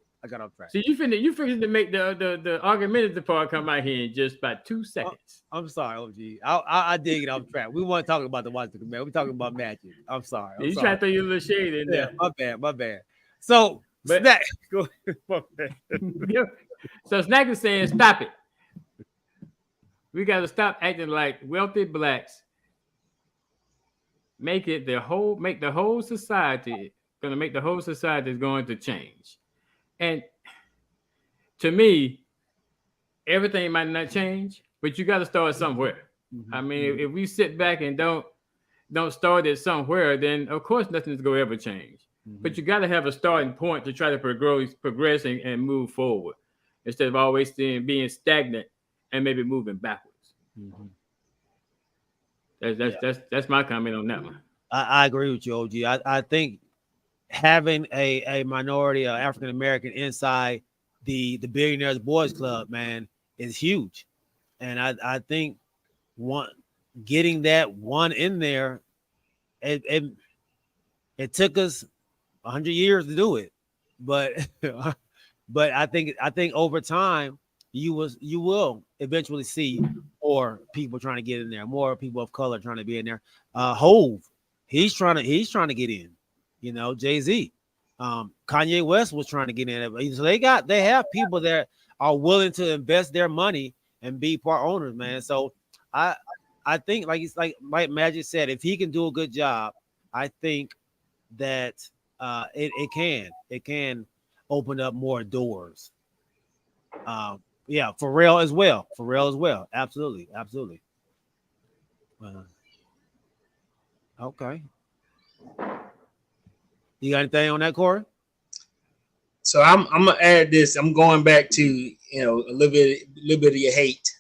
See, you finna to make the argumentative part come out here in just about 2 seconds. I'm sorry, OG. I did get off track. We weren't talking about the Washington Commanders. We're talking about Magic. I'm sorry. You trying to throw your little shade in there. My bad. So, Snack. Go ahead. So Snack is saying, stop it. We got to stop acting like wealthy blacks. Make the whole society is going to change. And to me, everything might not change, but you got to start somewhere. I mean, if we sit back and don't start it somewhere, then of course nothing's going to ever change. But you got to have a starting point to try to progress and move forward, instead of always being stagnant and maybe moving backwards. That's my comment on that one. I agree with you, OG. I think having a minority African American inside the Billionaires Boys Club, man, is huge. And I think getting that one in there, it took us 100 years to do it, but I think over time you will eventually see more people trying to get in there, more people of color trying to be in there. Hove, he's trying to get in. Jay-Z, Kanye West was trying to get in. So they have people that are willing to invest their money and be part owners, man. So I think like Magic said, if he can do a good job, I think that it can open up more doors. Pharrell as well. Absolutely. Okay. You got anything on that, Corey? So I'm gonna add this. I'm going back to a little bit of your hate.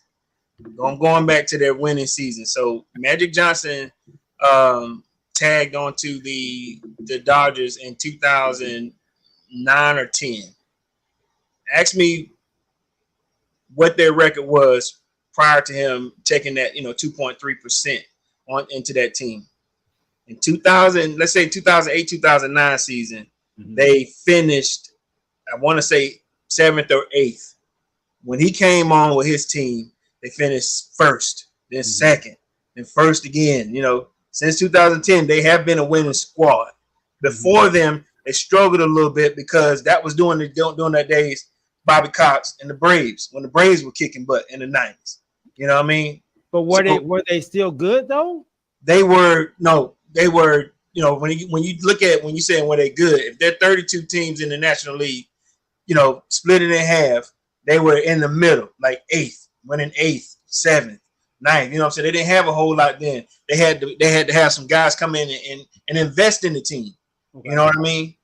I'm going back to their winning season. So Magic Johnson tagged onto the Dodgers in 2009 or 10. Ask me what their record was prior to him taking that 2.3% into that team. In 2008, 2009 season, they finished, I want to say 7th or 8th. When he came on with his team, they finished first, then second, then first again. Since 2010, they have been a winning squad. Before them, they struggled a little bit because that was during that days Bobby Cox and the Braves, when the Braves were kicking butt in the 90s. You know what I mean? But were they still good though? They were you know, when you look at when you say were they good, if there are 32 teams in the National League, you know, split it in half, they were in the middle, like winning 8th, 7th, 9th. You know what I'm saying? They didn't have a whole lot then. They had to have some guys come in and invest in the team. Okay. You know what I mean?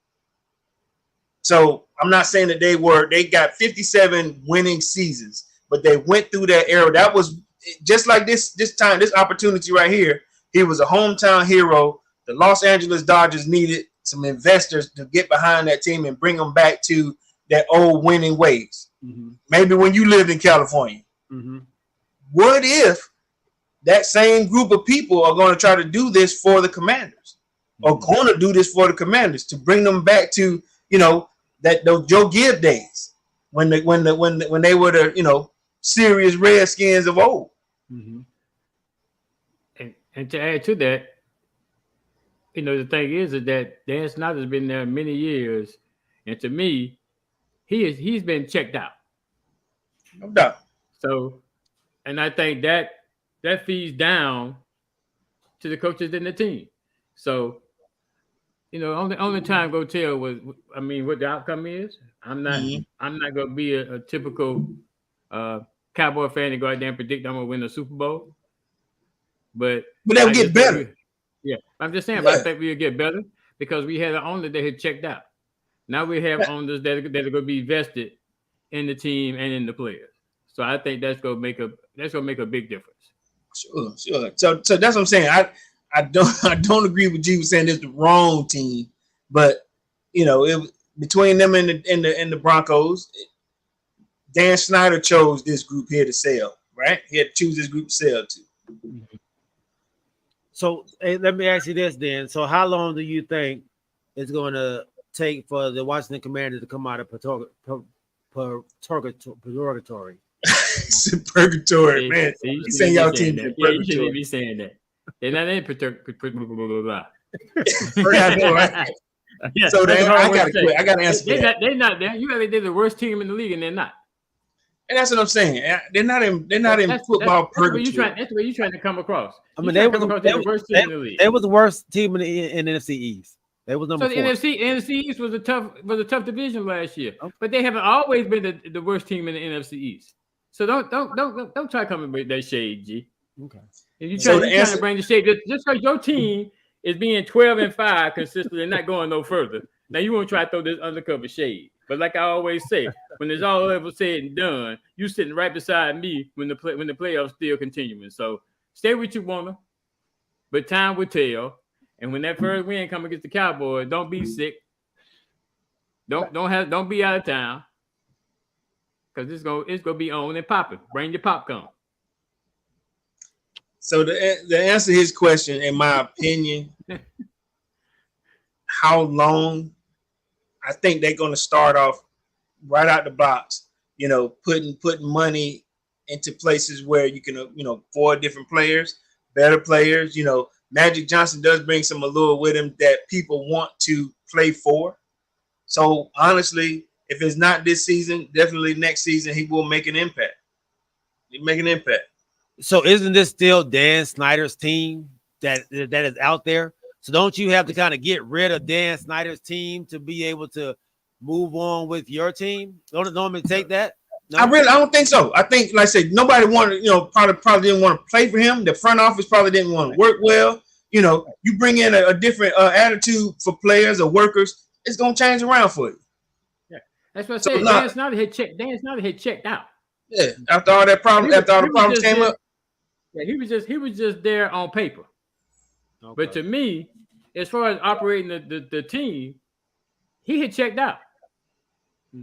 So I'm not saying that they got 57 winning seasons, but they went through that era. That was just like this opportunity right here. He was a hometown hero. The Los Angeles Dodgers needed some investors to get behind that team and bring them back to that old winning ways. Mm-hmm. Maybe when you lived in California. Mm-hmm. What if that same group of people are going to try to do this for the Commanders, or going to do this for the Commanders to bring them back to, you know, those Joe Gibb days when they were the, you know, serious Redskins of old. Mm-hmm. And to add to that, you know, the thing is that Dan Snyder has been there many years, and to me, he's been checked out. No doubt. So, and I think that feeds down to the coaches and the team. So, you know, only time go tell what the outcome is. I'm not going to be a typical Cowboy fan and go out there and predict I'm going to win the Super Bowl. But they'll get better. I'm just saying. But I think we'll get better because we had an owner that had checked out. Now we have owners that are going to be vested in the team and in the players. So I think that's going to make a big difference. Sure. So that's what I'm saying. I don't agree with you saying it's the wrong team, but you know, between them and the Broncos, Dan Snyder chose this group here to sell. Right? He had to choose this group to sell to. Mm-hmm. So let me ask you this then. So how long do you think it's going to take for the Washington Commanders to come out of purgatory? It's in purgatory, man. You saying y'all team in purgatory? You shouldn't be saying that. They're not in purgatory. So I gotta quit. I gotta answer that. They're not there. They're the worst team in the league, and they're not. And that's what I'm saying. They're not in football purgatory. That's the way you're trying to come across. I mean, they were the worst team in the league. They was the worst team in the NFC East. They was number 4. The NFC East was a tough division last year, but they haven't always been the worst team in the NFC East. So don't try coming with that shade, G. Okay. If you're trying to bring the shade, just because your team is being 12-5 consistently and not going no further, now you want to try to throw this undercover shade. But like I always say, when it's all ever said and done, you sitting right beside me when the playoffs still continuing. So stay with you, wanna, but time will tell. And when that first win come against the Cowboys, don't be sick. Don't be out of town, because it's gonna be on and popping. Bring your popcorn. So the answer to his question, in my opinion, how long? I think they're going to start off right out the box, you know, putting money into places where you can, you know, afford different players, better players. You know, Magic Johnson does bring some allure with him that people want to play for. So honestly, if it's not this season, definitely next season he will make an impact. He'll make an impact. So isn't this still Dan Snyder's team that is out there? So don't you have to kind of get rid of Dan Snyder's team to be able to move on with your team? Don't normally take that? No? I don't think so. I think, like I said, nobody wanted, you know, probably didn't want to play for him. The front office probably didn't want to work well. You know, you bring in a different attitude for players or workers, it's gonna change around for you. Yeah, that's what I said. Dan Snyder had checked out. Yeah, after all the problems came up. Yeah, he was just there on paper. Okay. But to me, as far as operating the team, he had checked out.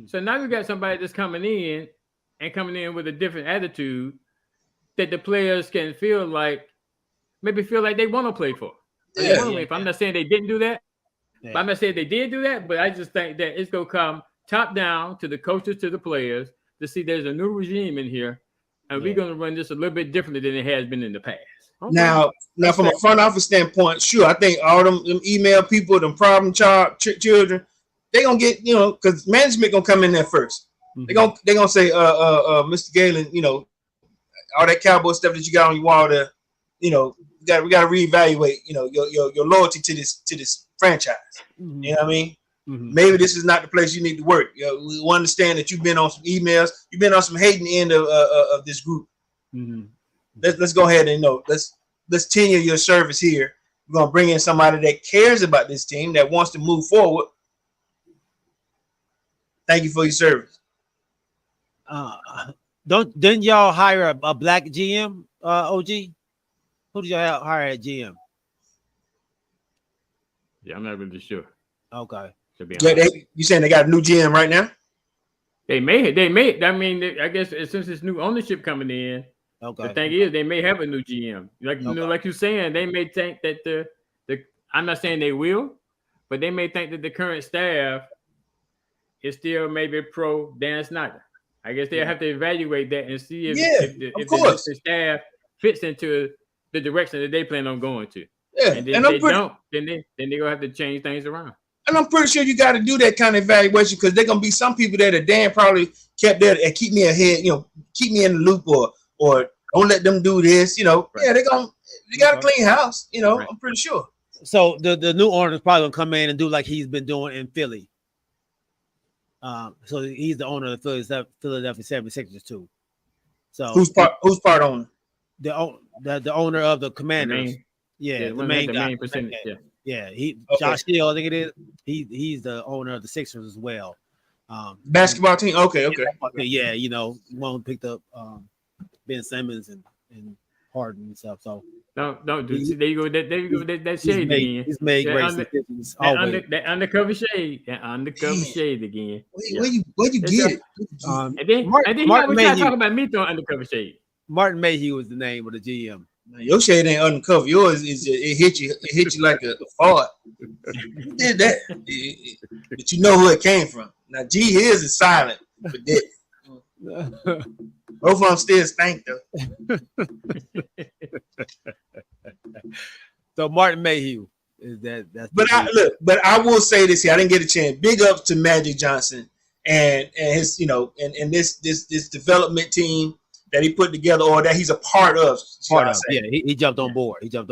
So now we got somebody that's coming in with a different attitude that the players can feel like they want to play for. I'm not saying they didn't do that. Yeah. But I'm not saying they did do that, but I just think that it's going to come top down to the coaches, to the players, to see there's a new regime in here, and we're going to run this a little bit differently than it has been in the past. Okay. Now from a front office standpoint, sure, I think all them email people, them problem child children, they gonna get, because management gonna come in there first. Mm-hmm. They gonna say, Mr. Galen, all that cowboy stuff that you got on your wall there, we got to reevaluate, your loyalty to this franchise. Mm-hmm. You know what I mean? Mm-hmm. Maybe this is not the place you need to work. We understand that you've been on some emails, you've been on some hating end of this group. Mm-hmm. Let's go ahead and let's tenure your service here. We're gonna bring in somebody that cares about this team, that wants to move forward. Thank you for your service. Didn't y'all hire a black GM, OG? Who did y'all hire at GM? Yeah, I'm not really sure. Okay. You saying they got a new GM right now? They may. I mean, I guess since it's new ownership coming in, okay. The thing is, they may have a new GM. Like like you're saying, they may think that the I'm not saying they will, but they may think that the current staff is still maybe pro Dan Snyder. I guess they'll have to evaluate that and see if the staff fits into the direction that they plan on going to. Yeah, and then if they don't, then they're gonna have to change things around. And I'm pretty sure you got to do that kind of evaluation, because they're gonna be some people that Dan probably kept there and keep me ahead, keep me in the loop, or don't let them do this, Right. Yeah, they got a clean house, Right. I'm pretty sure. So the new owner is probably gonna come in and do like he's been doing in Philly. So he's the owner of the Philadelphia 76ers too. So who's part owner? The owner of the Commanders. The main guy. Yeah. Josh Hill, I think it is. He's the owner of the Sixers as well. Basketball team. Okay. Yeah, one picked up Ben Simmons and Harden and stuff. So don't do. See, there you go. There you go. That shade again. He's made great decisions. That undercover shade. That undercover shade again. Where you get it? And then Martin Mayhew talk about me throwing undercover shade. Martin Mayhew was the name of the GM. Man, your shade ain't undercover. Yours is it hit you like a fart. You did that, but you know who it came from. Now G Hills is silent, but that. Both of them still stink though. So Martin Mayhew is that. But I will say this here. I didn't get a chance. Big ups to Magic Johnson and his and this development team that he put together, or that he's a part of. Yeah, he jumped on board. He jumped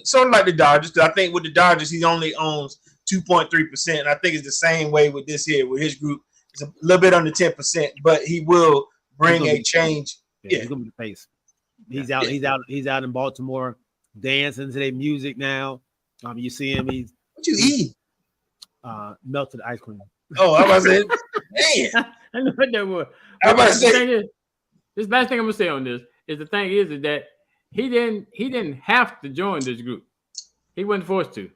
sort of like the Dodgers. I think with the Dodgers, he only owns 2.3%. I think it's the same way with this here with his group. It's a little bit under 10%, but he will bring a change. He's gonna be the face. He's out in Baltimore dancing to their music now. You see him. What you eat? Melted ice cream. Oh, I was saying, man. I know what that was. I was saying. This last thing I'm gonna say on this is the thing is that he didn't have to join this group. He wasn't forced to.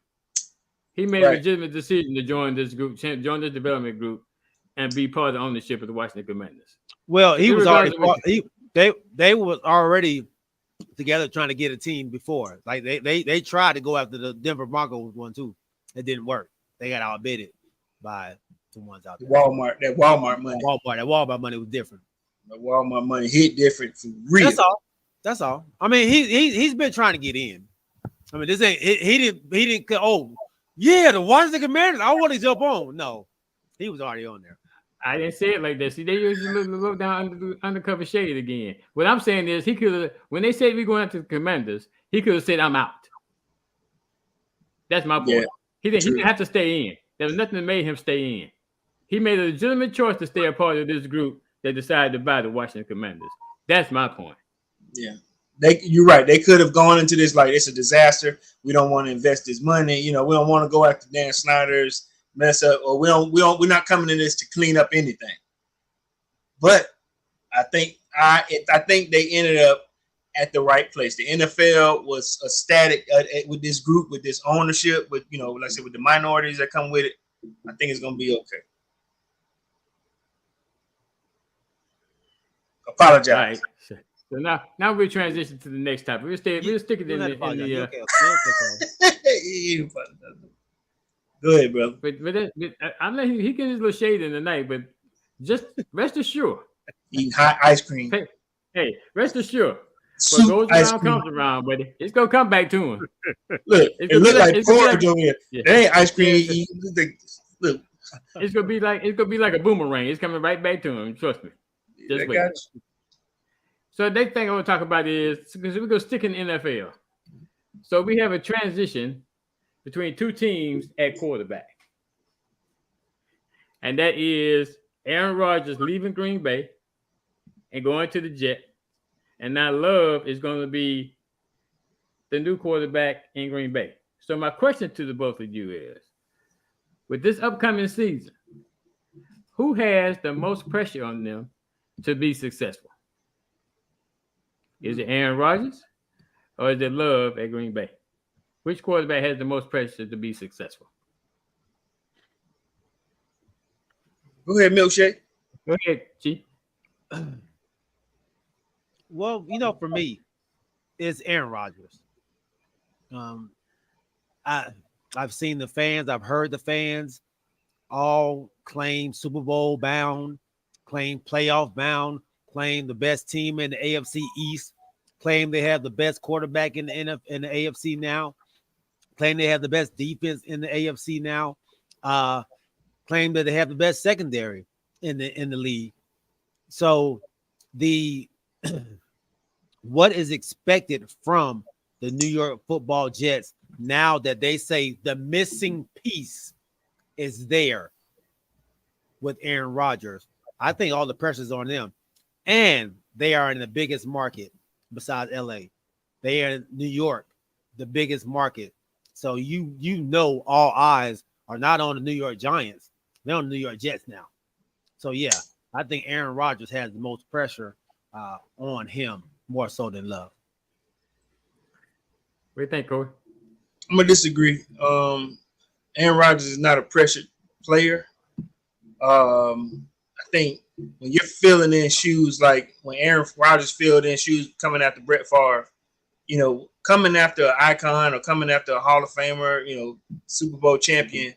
He made a legitimate decision to join this group, join this development group, and be part of the ownership of the Washington Commanders. Well, he was already they were already together trying to get a team before. Like they tried to go after the Denver Broncos one too. It didn't work. They got outbidded by the ones out there. That Walmart money. That Walmart money was different. The Walmart money hit different for real. That's all. I mean, he's been trying to get in. I mean, this ain't he didn't. Oh yeah, the Washington Commanders. I want to jump on. No, he was already on there. I didn't say it like that. See, they usually look down undercover shade again. What I'm saying is, he could have, when they said we're going after the Commanders, he could have said, "I'm out." That's my point. Yeah, he didn't have to stay in. There was nothing that made him stay in. He made a legitimate choice to stay a part of this group that decided to buy the Washington Commanders. That's my point. Yeah, you're right. They could have gone into this like it's a disaster. We don't want to invest this money. We don't want to go after Dan Snyder's mess up, or we're not coming in this to clean up anything. But I think they ended up at the right place. The NFL was ecstatic with this group, with this ownership, with like I said, with the minorities that come with it. I think it's gonna be okay. Apologize. Right. So now we transition to the next topic. We'll stick it in the Go ahead, brother. But I'm letting he get his little shade in the night, but just rest assured. Eating hot ice cream. Hey, rest assured. What goes around comes around, buddy. It's gonna come back to him. Look, it look like porridge over here. Yeah. That ain't ice cream. Yeah. Look, it's gonna be like a boomerang. It's coming right back to him. Trust me. Just wait. So the next thing I want to talk about is because we're gonna stick in the NFL. So we have a transition between two teams at quarterback, and that is Aaron Rodgers leaving Green Bay and going to the Jets. And now Love is going to be the new quarterback in Green Bay. So my question to the both of you is, with this upcoming season, who has the most pressure on them to be successful? Is it Aaron Rodgers or is it Love at Green Bay? Which quarterback has the most pressure to be successful? Go ahead, Milkshake. Go ahead, Chief. Well, for me, it's Aaron Rodgers. I've seen the fans, I've heard the fans all claim Super Bowl bound, claim playoff bound, claim the best team in the AFC East, claim they have the best quarterback in the AFC now, claim they have the best defense in the AFC now, claim that they have the best secondary in the league. So what is expected from the New York Football Jets now that they say the missing piece is there with Aaron Rodgers? I think all the pressure's on them. And they are in the biggest market besides LA. They are in New York, the biggest market. So all eyes are not on the New York Giants. They're on the New York Jets now. So, yeah, I think Aaron Rodgers has the most pressure on him, more so than Love. What do you think, Corey? I'm gonna disagree. Aaron Rodgers is not a pressured player. I think when you're filling in shoes, like when Aaron Rodgers filled in shoes coming after Brett Favre, coming after an icon or coming after a Hall of Famer, Super Bowl champion,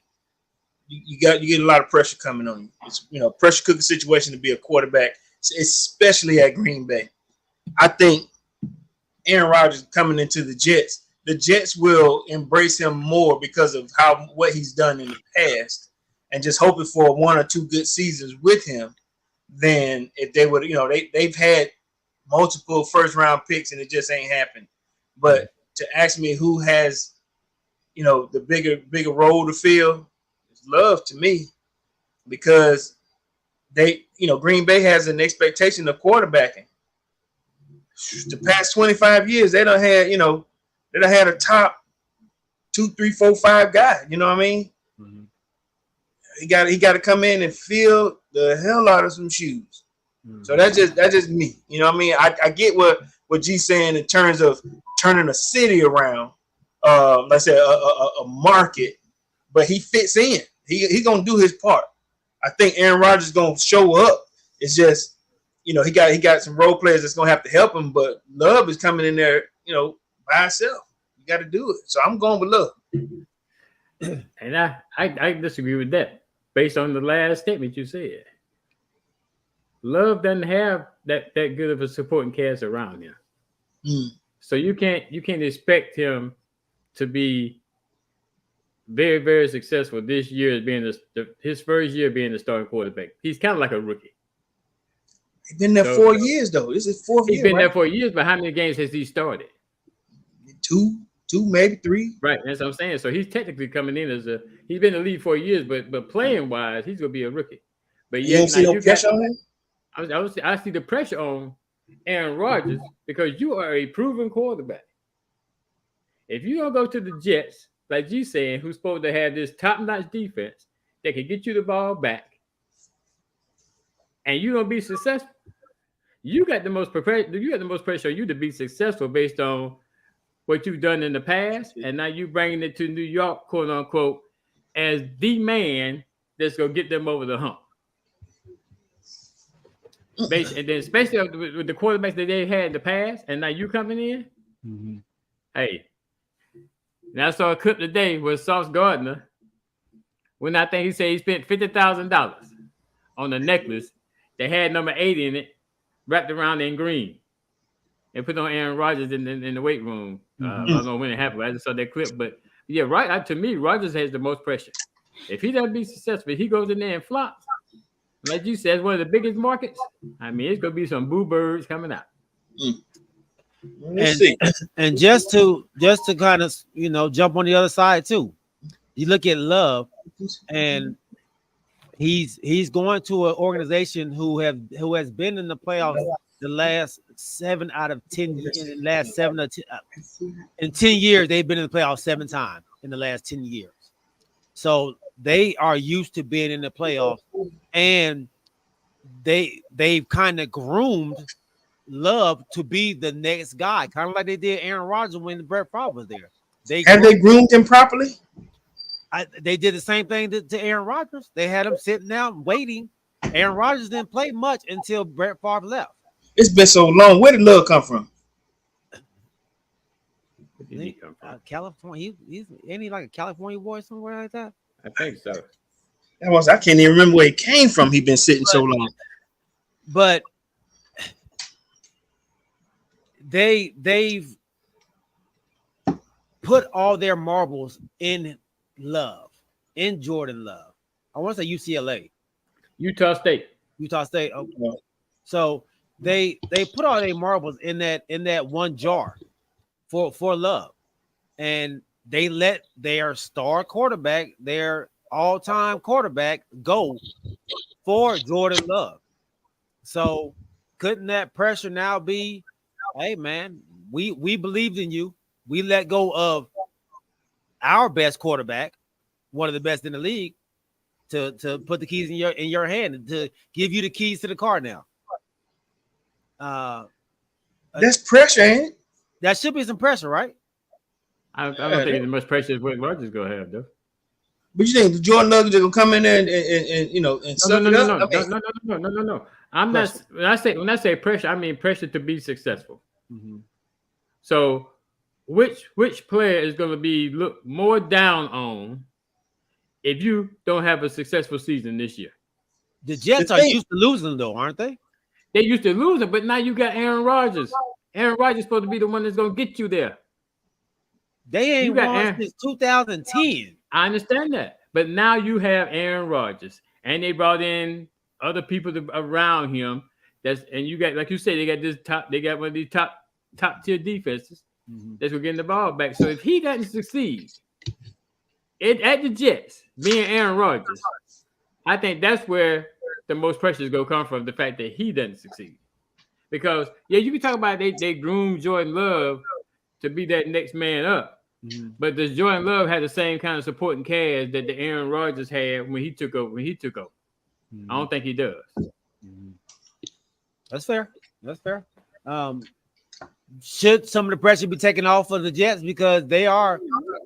you get a lot of pressure coming on you. It's pressure cooker situation to be a quarterback, especially at Green Bay. I think Aaron Rodgers coming into the Jets will embrace him more because of what he's done in the past, and just hoping for 1 or 2 good seasons with him than if they would. They've had multiple first round picks and it just ain't happened. But to ask me who has, the bigger role to fill, it's Love to me, because Green Bay has an expectation of quarterbacking. The past 25 years, they done had a top 2, 3, 4, 5 guy. You know what I mean? Mm-hmm. He got to come in and fill the hell out of some shoes. Mm-hmm. So that's just me. You know what I mean? I get what G's saying in terms of turning a city around, let's say a market, but he fits in. He gonna do his part. I think Aaron Rodgers is gonna show up. It's just, he got some role players that's gonna have to help him, but Love is coming in there, by himself. You got to do it. So I'm going with Love. And I disagree with that based on the last statement you said. Love doesn't have that good of a supporting cast around him. So you can't expect him to be very, very successful this year as being his first year being the starting quarterback. He's kind of like a rookie. He's been there 4 years, though. This is 4th year. He's been there 4 years, but how many games has he started? 2, maybe 3. Right, that's what I'm saying. So he's technically coming in he's been in the league 4 years, but playing wise, he's gonna be a rookie. But you don't see no pressure on him? I see the pressure on Aaron Rodgers because you are a proven quarterback. If you don't go to the Jets, like you saying, who's supposed to have this top-notch defense that can get you the ball back, and you don't be successful, you got the most pressure on you to be successful based on what you've done in the past, and now you bringing it to New York, quote unquote, as the man that's gonna get them over the hump. And then especially with the quarterbacks that they had in the past, and now you coming in. Mm-hmm. Hey, now I saw a clip today with Sauce Gardner when I think he said he spent $50,000 on a necklace that had number 8 in it, wrapped around in green. and put on Aaron Rodgers in the weight room. I don't know when it happened. I just saw that clip, but yeah, right. To me, Rodgers has the most pressure. If he doesn't be successful, he goes in there and flops. Like you said, it's one of the biggest markets. I mean, it's gonna be some boo birds coming out. And just to kind of jump on the other side too. You look at Love, and he's going to an organization who has been in the playoffs the last 7 out of 10 years. In the last 7 or 10, in 10 years, they've been in the playoffs 7 times in the last 10 years. So they are used to being in the playoffs, and they've kind of groomed Love to be the next guy, kind of like they did Aaron Rodgers when Brett Favre was there. They groomed him properly? They did the same thing to Aaron Rodgers. They had him sitting down waiting. Aaron Rodgers didn't play much until Brett Favre left. It's been so long. Where did Love come from? Where did he come from? California. Ain't he like a California boy somewhere like that? I think so. I can't even remember where he came from. He's been sitting so long. But they've put all their marbles in Love, in Jordan Love. I want to say UCLA. Utah State. Okay. So they put all their marbles in that one jar for Love. And they let their star quarterback, their all-time quarterback, go for Jordan Love. So couldn't that pressure now be, hey man, we believed in you. We let go of our best quarterback, one of the best in the league, to put the keys in your hand, to give you the keys to the car now. That's pressure, ain't it? That should be some pressure, right? I don't think as much pressure as what Rodgers gonna have, though. But you think Jordan Love is gonna come in there and suck it up? No. I'm not. When I say pressure, I mean pressure to be successful. Mm-hmm. So, which player is going to be looked more down on if you don't have a successful season this year? The Jets are used to losing, though, aren't they? They used to losing, but now you got Aaron Rodgers. Aaron Rodgers is supposed to be the one that's going to get you there. They ain't won since 2010. I understand that, but now you have Aaron Rodgers, and they brought in other people around him. And you got, like you said, they got one of these top tier defenses that's gonna get the ball back. So if he doesn't succeed at the Jets, being Aaron Rodgers, I think that's where the most pressure is gonna come from, the fact that he doesn't succeed. Because you can talk about they groomed Jordan Love to be that next man up. Mm-hmm. But does Jordan Love have the same kind of supporting cast that the Aaron Rodgers had when he took over? Mm-hmm. I don't think he does. Mm-hmm. That's fair. Should some of the pressure be taken off of the Jets, because they are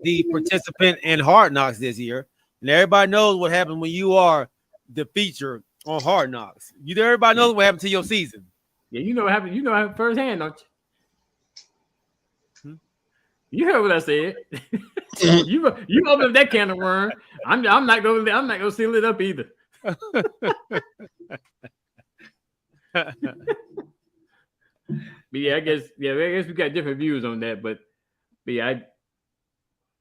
the participant in Hard Knocks this year, and everybody knows what happens when you are the feature on Hard Knocks. Everybody knows what happened to your season. Yeah, you know what happened. You know firsthand, don't you? You heard what I said. you open up that can of worms. I'm not gonna seal it up either. But I guess we got different views on that. But it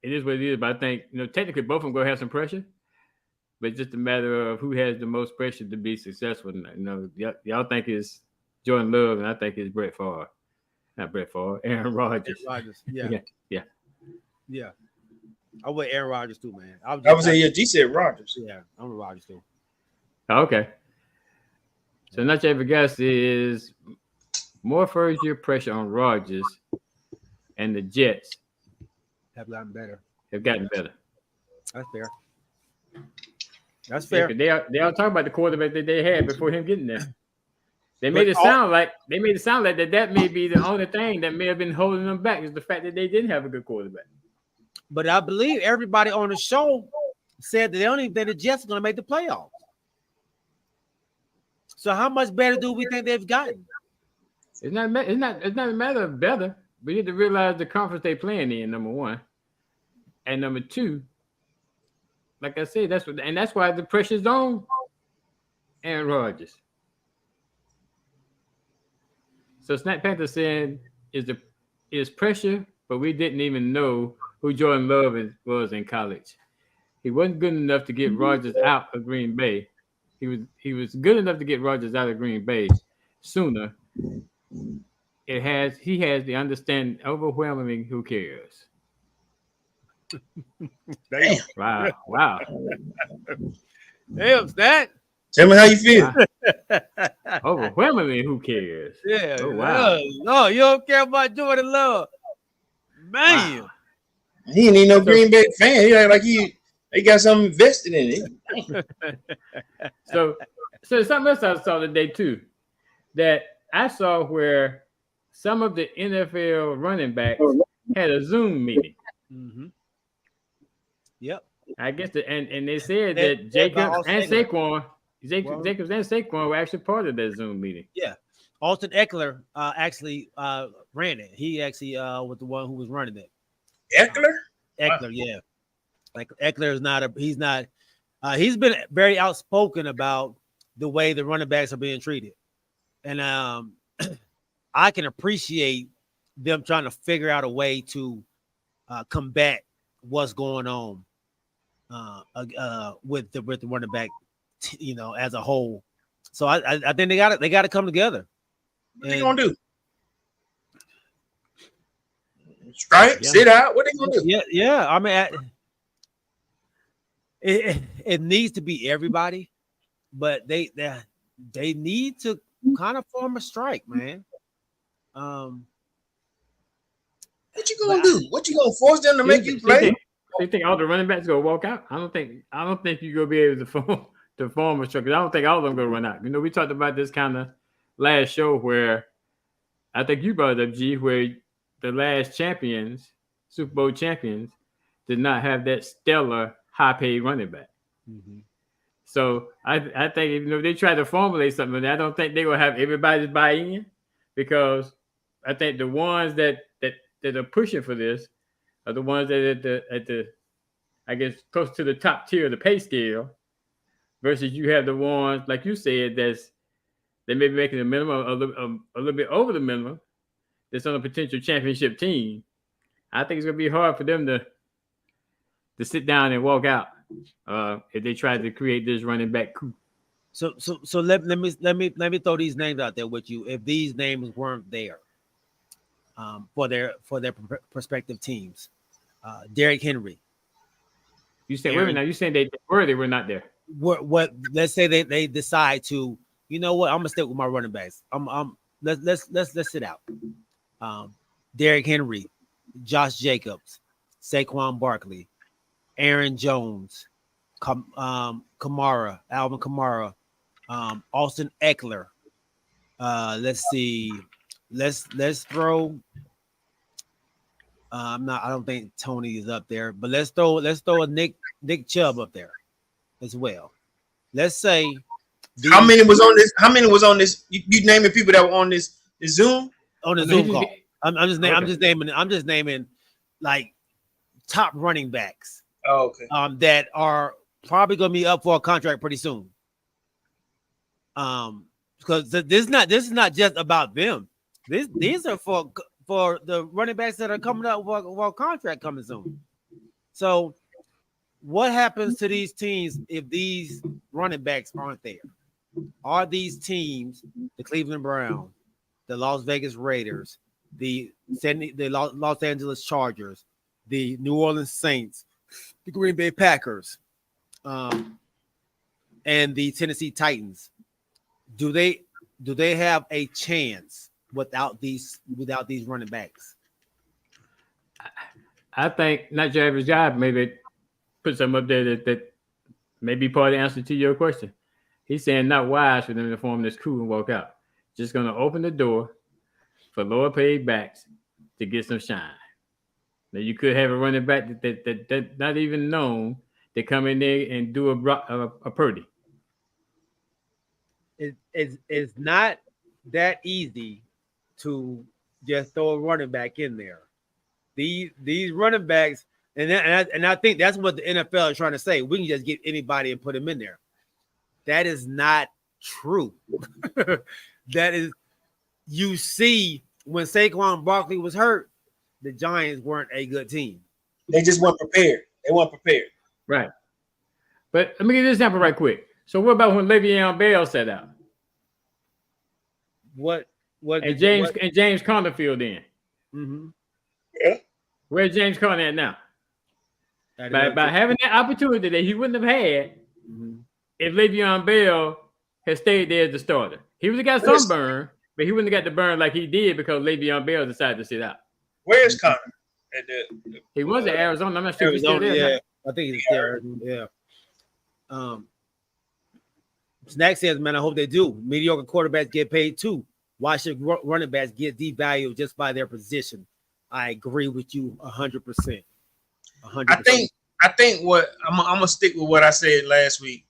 is what it is. But I think technically both of them gonna have some pressure. But it's just a matter of who has the most pressure to be successful. Y'all think it's Jordan Love, and I think it's Brett Favre. Not Brett Favre, Aaron Rodgers. Yeah. I would Aaron Rodgers too, man. I would say G said Rodgers. Yeah, I'm a Rodgers too. Okay. So not your guess is more first year pressure on Rodgers, and the Jets have gotten better. That's fair. They all talk about the quarterback that they had before him getting there. They made it sound like that may be the only thing that may have been holding them back, is the fact that they didn't have a good quarterback. But I believe everybody on the show said that they don't even think the Jets are going to make the playoffs. So how much better do we think they've gotten? It's not a matter of better. We need to realize the conference they playing in, number one, and number two. Like I said, that's why the pressure's on Aaron Rodgers. So Snack Panther saying is pressure, but we didn't even know who Jordan Love was in college. He wasn't good enough to get Rodgers out of Green Bay. He was good enough to get Rodgers out of Green Bay sooner. He has the understanding overwhelming who cares. Damn. Wow. Damn, Stat. Tell me how you feel. Overwhelmingly who cares. Yeah. Oh, wow. No, you don't care about Jordan Love. Man. Wow. He ain't even no Green Bay fan. He act like he got something invested in it. So something else I saw today too, that I saw where some of the NFL running backs had a Zoom meeting. Mm-hmm. Yep. I guess and they said that Jacobs and Saquon were actually part of that Zoom meeting. Yeah. Austin Eckler actually ran it. He actually was the one who was running it. Eckler? Eckler, yeah. Like Eckler is he's been very outspoken about the way the running backs are being treated. And I can appreciate them trying to figure out a way to combat what's going on with the running back, as a whole. So I think they got to come together. What they gonna do? Strike, sit out. What they gonna do? Yeah. I mean, it needs to be everybody, but they need to kind of form a strike, man. What you gonna do? What you gonna force them to make you play? You think all the running backs gonna walk out? I don't think you're gonna be able to form a strike. I don't think all of them gonna run out. We talked about this kind of last show where I think you brought it up, G, where the last champions, Super Bowl champions, did not have that stellar high-paid running back. Mm-hmm. So I think they try to formulate something, I don't think they're gonna have everybody buy in, because I think the ones that are pushing for this are the ones that at the I guess close to the top tier of the pay scale, versus you have the ones like you said they may be making the minimum a little bit over the minimum, that's on a potential championship team. I think it's gonna be hard for them to sit down and walk out if they try to create this running back coup. So let me throw these names out there with you. If these names weren't there for their prospective teams, Derrick Henry. You say wait a minute, now you saying they were not there. What let's say they decide to, I'm gonna stick with my running backs. Let's sit out. Derrick Henry, Josh Jacobs, Saquon Barkley, Aaron Jones, Alvin Kamara, Austin Eckler. Let's see. Let's throw. I don't think Tony is up there, but let's throw a Nick Chubb up there as well. Let's say how many was on this? You naming people that were on this Zoom? On the Zoom call. I'm just naming like top running backs. Oh, okay. That are probably going to be up for a contract pretty soon. Because this is not just about them. These are for the running backs that are coming up for a contract coming soon. So, what happens to these teams if these running backs aren't there? Are these teams the Cleveland Browns, the Las Vegas Raiders, the Los Angeles Chargers, the New Orleans Saints, the Green Bay Packers, and the Tennessee Titans? Do they have a chance without these running backs? I think not your average guy maybe put something up there that may be part of the answer to your question. He's saying not wise for them to form this coup and walk out. Just going to open the door for lower paid backs to get some shine. Now you could have a running back that not even known to come in there and do a Purdy. It's not that easy to just throw a running back in there. These running backs, and I think that's what the NFL is trying to say. We can just get anybody and put them in there. That is not true. That is, you see when Saquon Barkley was hurt, the Giants weren't a good team. They just weren't prepared. They weren't prepared. Right. But let me give you an example right quick. So what about when Le'Veon Bell sat out? What and James Conner filled in. Mm-hmm. Yeah. Where's James Conner at now? By having that opportunity that he wouldn't have had if Le'Veon Bell had stayed there as the starter. He would have got some burn, but he wouldn't have got the burn like he did because Le'Veon Bell decided to sit out. Where's Conner? He was at Arizona. I'm not sure if he's still there. Yeah, I think he's there. Yeah. Snack says, man, I hope they do. Mediocre quarterbacks get paid too. Why should running backs get devalued just by their position? I agree with you 100%. 100%. I think what I'm gonna stick with what I said last week.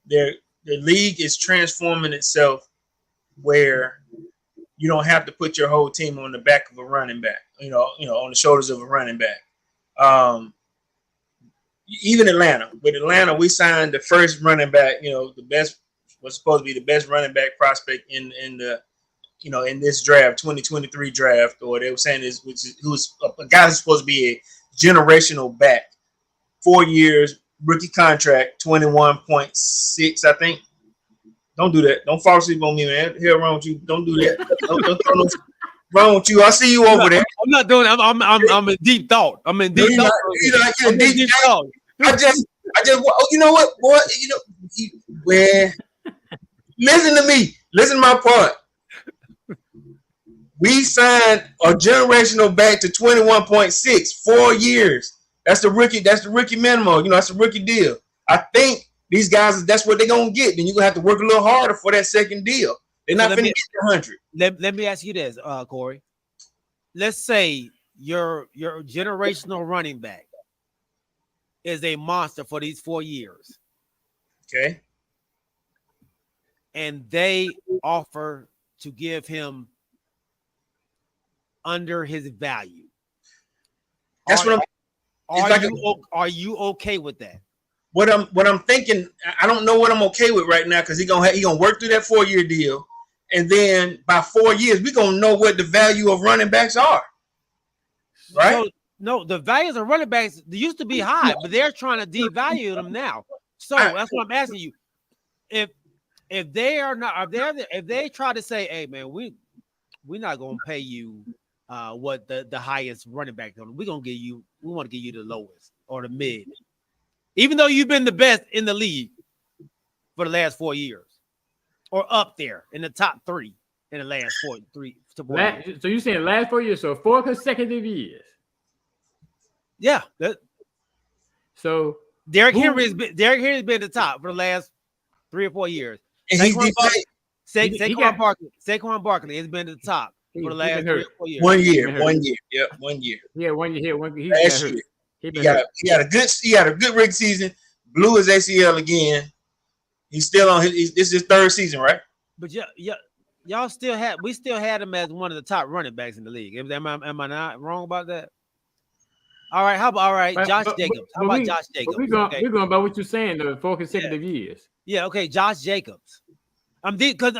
The league is transforming itself where you don't have to put your whole team on the back of a running back. On the shoulders of a running back. Even Atlanta. With Atlanta, we signed the first running back. The best was supposed to be the best running back prospect in this draft, 2023 draft, or they were saying who's a guy who's supposed to be a generational back. 4 years, rookie contract, 21.6, I think. Don't do that. Don't fall asleep on me, man. Hell wrong with you. Don't do that. Don't wrong with you. I see you over there. I'm not doing it. I'm in deep thought. I'm in deep thought. You're deep thought. I just, you know what, boy? Listen to me. Listen to my part. We signed a generational back to 21.6, 4 years. That's the rookie minimum. That's the rookie deal. I think these guys, that's what they're gonna get. Then you're gonna have to work a little harder for that second deal. They're not gonna get 100. Let me ask you this, Corey. Let's say your generational running back is a monster for these 4 years. Okay. And they offer to give him under his value. That's what are you okay with that? What I'm thinking, I don't know what I'm okay with right now because he gonna work through that 4 year deal, and then by 4 years we're gonna know what the value of running backs are. Right? No, the values of running backs they used to be high, but they're trying to devalue them now. So that's what I'm asking you. If they are not, if they try to say, hey man, we're not gonna pay you what the highest running back on, we want to give you the lowest or the mid. Even though you've been the best in the league for the last 4 years, or up there in the top 3 in the last 4 years. So you're saying last 4 years, so 4 consecutive years. Yeah. So Derrick Henry has been the top for the last 3 or 4 years. Saquon Barkley has been the top for the last 3 or 4 years. 1 year. 1 year. Yeah, 1 year. Yeah, 1 year. Last year. He had a good rookie season. Blew his ACL again. He's still on this is his 3rd season, right? But we still had him as one of the top running backs in the league. Am I not wrong about that? All right, Josh Jacobs. How about Josh Jacobs? We're going by what you're saying, the 4 consecutive years. Yeah, okay, Josh Jacobs. Because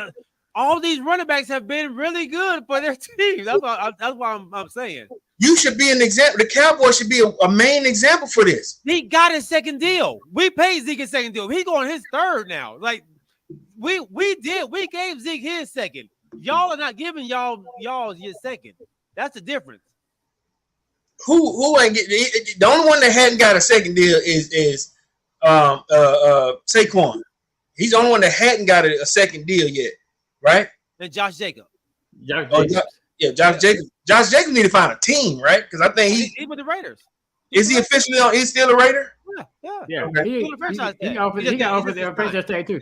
all these running backs have been really good for their team. That's why I'm saying. You should be an example. The Cowboys should be a main example for this. He got his second deal. We paid Zeke his second deal. He going his 3rd now. Like we gave Zeke his second. Y'all are not giving y'all your second. That's the difference. Who ain't get the only one that hadn't got a second deal is Saquon. He's the only one that hadn't got a second deal yet, right? And Josh Jacobs. Josh Jacobs. Josh Jacobs need to find a team, right? Because I think he's with the Raiders. Is he officially on? He's still a Raider? Yeah. Okay. He got offered the franchise tag too.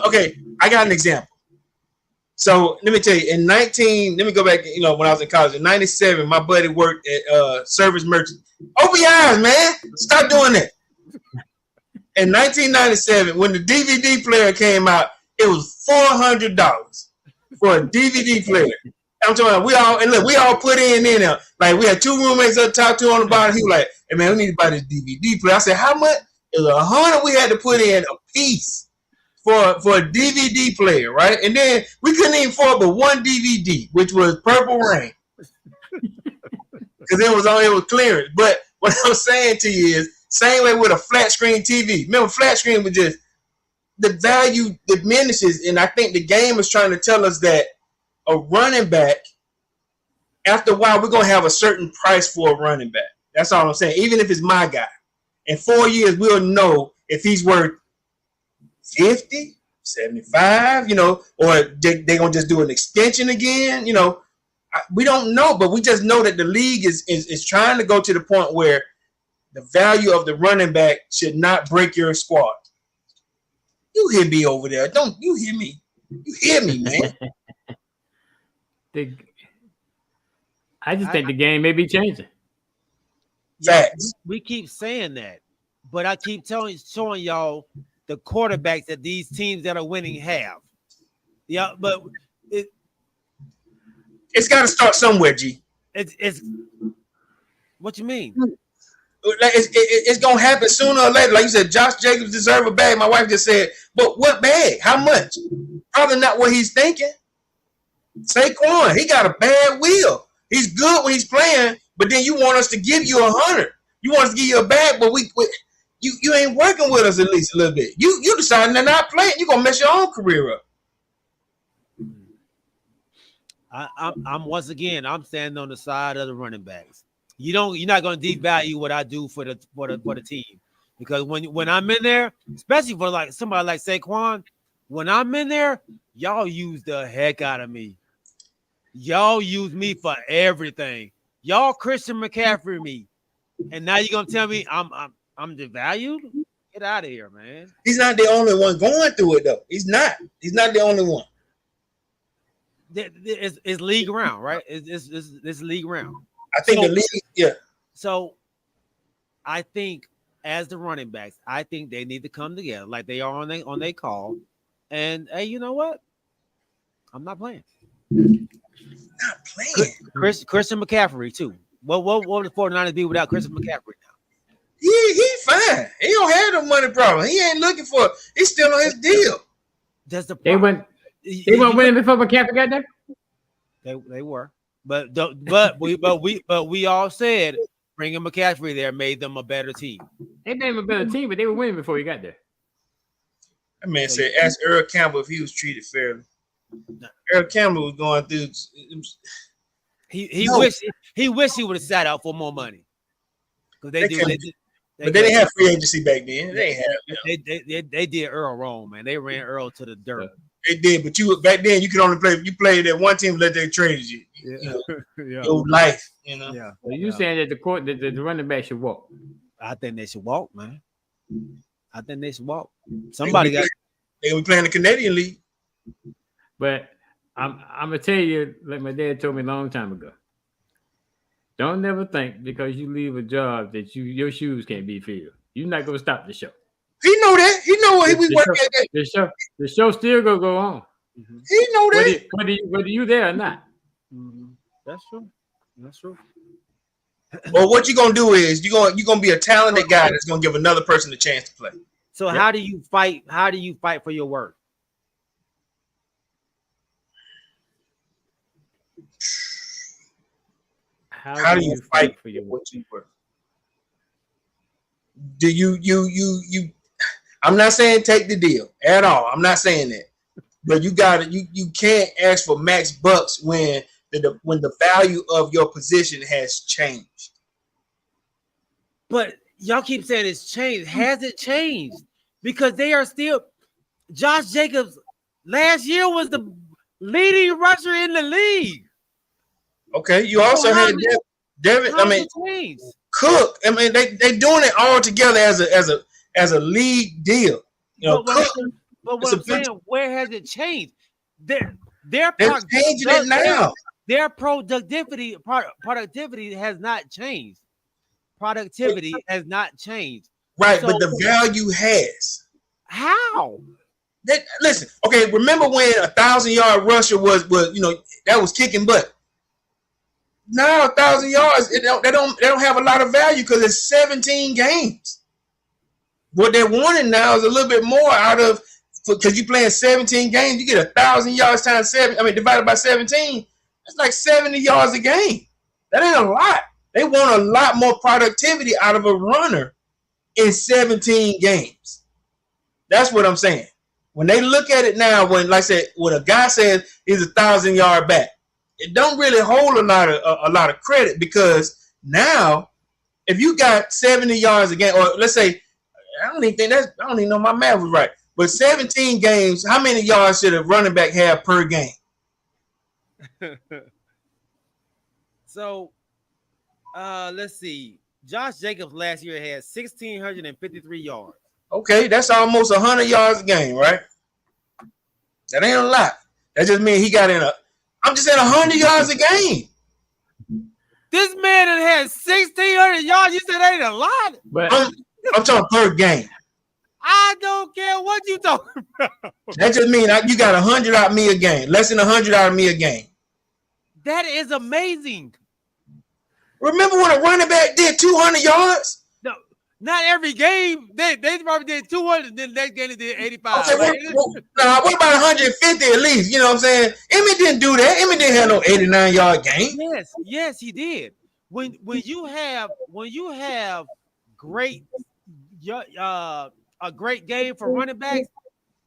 Okay, I got an example. So let me tell you, let me go back, when I was in college, in 97, my buddy worked at Service Merchant. Open your eyes, man. Stop doing that. In 1997, when the DVD player came out, it was $400 for a DVD player. I'm talking about we all put in there. Like we had 2 roommates up top, 2 on the bottom. He was like, hey man, we need to buy this DVD player. I said, how much? It was $100 we had to put in a piece for a DVD player, right? And then we couldn't even afford but one DVD, which was Purple Rain, because it was clearance. But what I'm saying to you is, same way with a flat screen TV. Remember, flat screen was just, the value diminishes, and I think the game is trying to tell us that a running back, after a while, we're gonna have a certain price for a running back. That's all I'm saying. Even if it's my guy, in 4 years, we'll know if he's worth 50, 75, or they're going to just do an extension again. We don't know, but we just know that the league is trying to go to the point where the value of the running back should not break your squad. You hear me over there. Don't you hear me? You hear me, man. I just think the game may be changing. Facts. We keep saying that, but I keep showing y'all the quarterbacks that these teams that are winning have. Yeah, but it's got to start somewhere, G. It's what you mean? It's gonna happen sooner or later. Like you said, Josh Jacobs deserve a bag. My wife just said, but what bag? How much? Probably not what he's thinking. Saquon, he got a bad wheel. He's good when he's playing, but then you want us to give you 100. You want us to give you a bag, but you ain't working with us at least a little bit. You deciding to not play. You're gonna mess your own career up. I'm once again, I'm standing on the side of the running backs. You're not going to devalue what I do for the team, because when I'm in there, especially for like somebody like Saquon, when I'm in there, y'all use the heck out of me. Y'all use me for everything. Y'all Christian McCaffrey me, and now you're gonna tell me I'm devalued? Get out of here, man. He's not the only one going through it though. He's not the only one. It's league round, right? It's league round. I think the league, yeah. So I think as the running backs, I think they need to come together like they are on their call. And hey, you know what? I'm not playing. Not playing. Christian McCaffrey too. What would the 49ers be without Christian McCaffrey now? He fine. He don't have no money problem. He ain't looking for it. He's still on his deal. That's the problem. They weren't winning before McCaffrey got there. They were. But we all said bringing McCaffrey there made them a better team. They made them a better team, but they were winning before he got there. That man said, ask Earl Campbell if he was treated fairly. Earl Campbell was going through. He wished he would have sat out for more money. Because they didn't have free agency back then. They did Earl wrong, man. They ran Earl to the dirt. They did, but back then you could only play. You played at one team, let they trade you. Your life. Yeah. So you saying that the running back should walk? I think they should walk, man. I think they should walk. Somebody they were playing the Canadian League. But I'm gonna tell you, like my dad told me a long time ago. Don't never think because you leave a job that your shoes can't be filled. You're not gonna stop the show. He know that. He know what we work at. The show still gonna go on. Mm-hmm. He know that. Whether you there or not. Mm-hmm. That's true. Well, what you're gonna do is you're gonna be a talented guy that's gonna give another person a chance to play. So how do you fight? How do you fight for your work? How do you fight for your work? Do you? I'm not saying take the deal at all. I'm not saying that, but you can't ask for max bucks when the value of your position has changed. But y'all keep saying it's changed. Has it changed? Because they are still. Josh Jacobs last year was the leading rusher in the league. Okay, you also had Devin. Cook. I mean, they doing it all together as a league deal. But what I'm saying, where has it changed? They're changing it now. Their productivity has not changed. Productivity has not changed. Right, so, but the value has. How? Listen, okay. Remember when 1,000-yard rusher was that was kicking butt. Now 1,000 yards, they don't have a lot of value because it's 17 games. What they're wanting now is a little bit more out of because you playing 17 games, you get 1,000 yards times 7. I mean, divided by 17, that's like 70 yards a game. That ain't a lot. They want a lot more productivity out of a runner in 17 games. That's what I'm saying. When they look at it now, when like I said, when a guy says he's 1,000-yard back, it don't really hold a lot of credit, because now if you got 70 yards a game, or let's say, I don't even know my math was right, but 17 games, how many yards should a running back have per game? So, let's see. Josh Jacobs last year had 1,653 yards. Okay, that's almost 100 yards a game, right? That ain't a lot. That just means he got in I'm just saying 100 yards a game. This man that had 1,600 yards, you said that ain't a lot? But I'm talking per game. I don't care what you talking about. That just means you got 100 out of me a game. Less than 100 out of me a game. That is amazing. Remember when a running back did 200 yards? No, not every game. They probably did 200, and then the next game they did 85. Okay, what about 150 at least? You know what I'm saying? Emmett didn't do that. Emmett didn't have no 89-yard game. Yes, he did. When you have great a great game for running backs,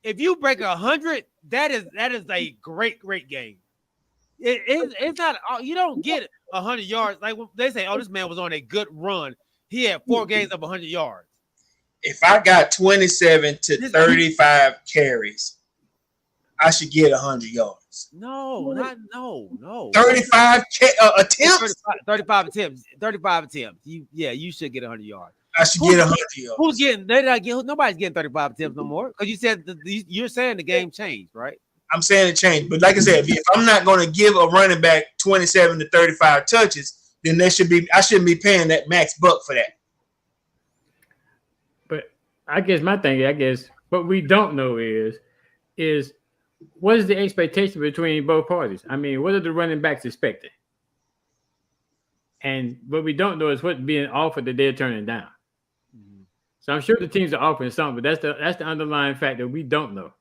if you break 100, that is a great game. It's not, you don't get 100 yards like when they say, oh, this man was on a good run. He had 4 games of 100 yards. If I got 27 to 35 carries, I should get 100 yards. No. 35 attempts. 35 attempts. 35 attempts. You should get 100 yards. I should get 100 yards. Who's getting? Nobody's getting 35 attempts no more, because you said you're saying the game changed, right? I'm saying it changed, but like I said, if I'm not going to give a running back 27 to 35 touches, then I shouldn't be paying that max buck for that. But I guess my thing, what we don't know is what is the expectation between both parties? I mean, what are the running backs expecting? And what we don't know is what's being offered that they're turning down. Mm-hmm. So I'm sure the teams are offering something, but that's the underlying fact that we don't know.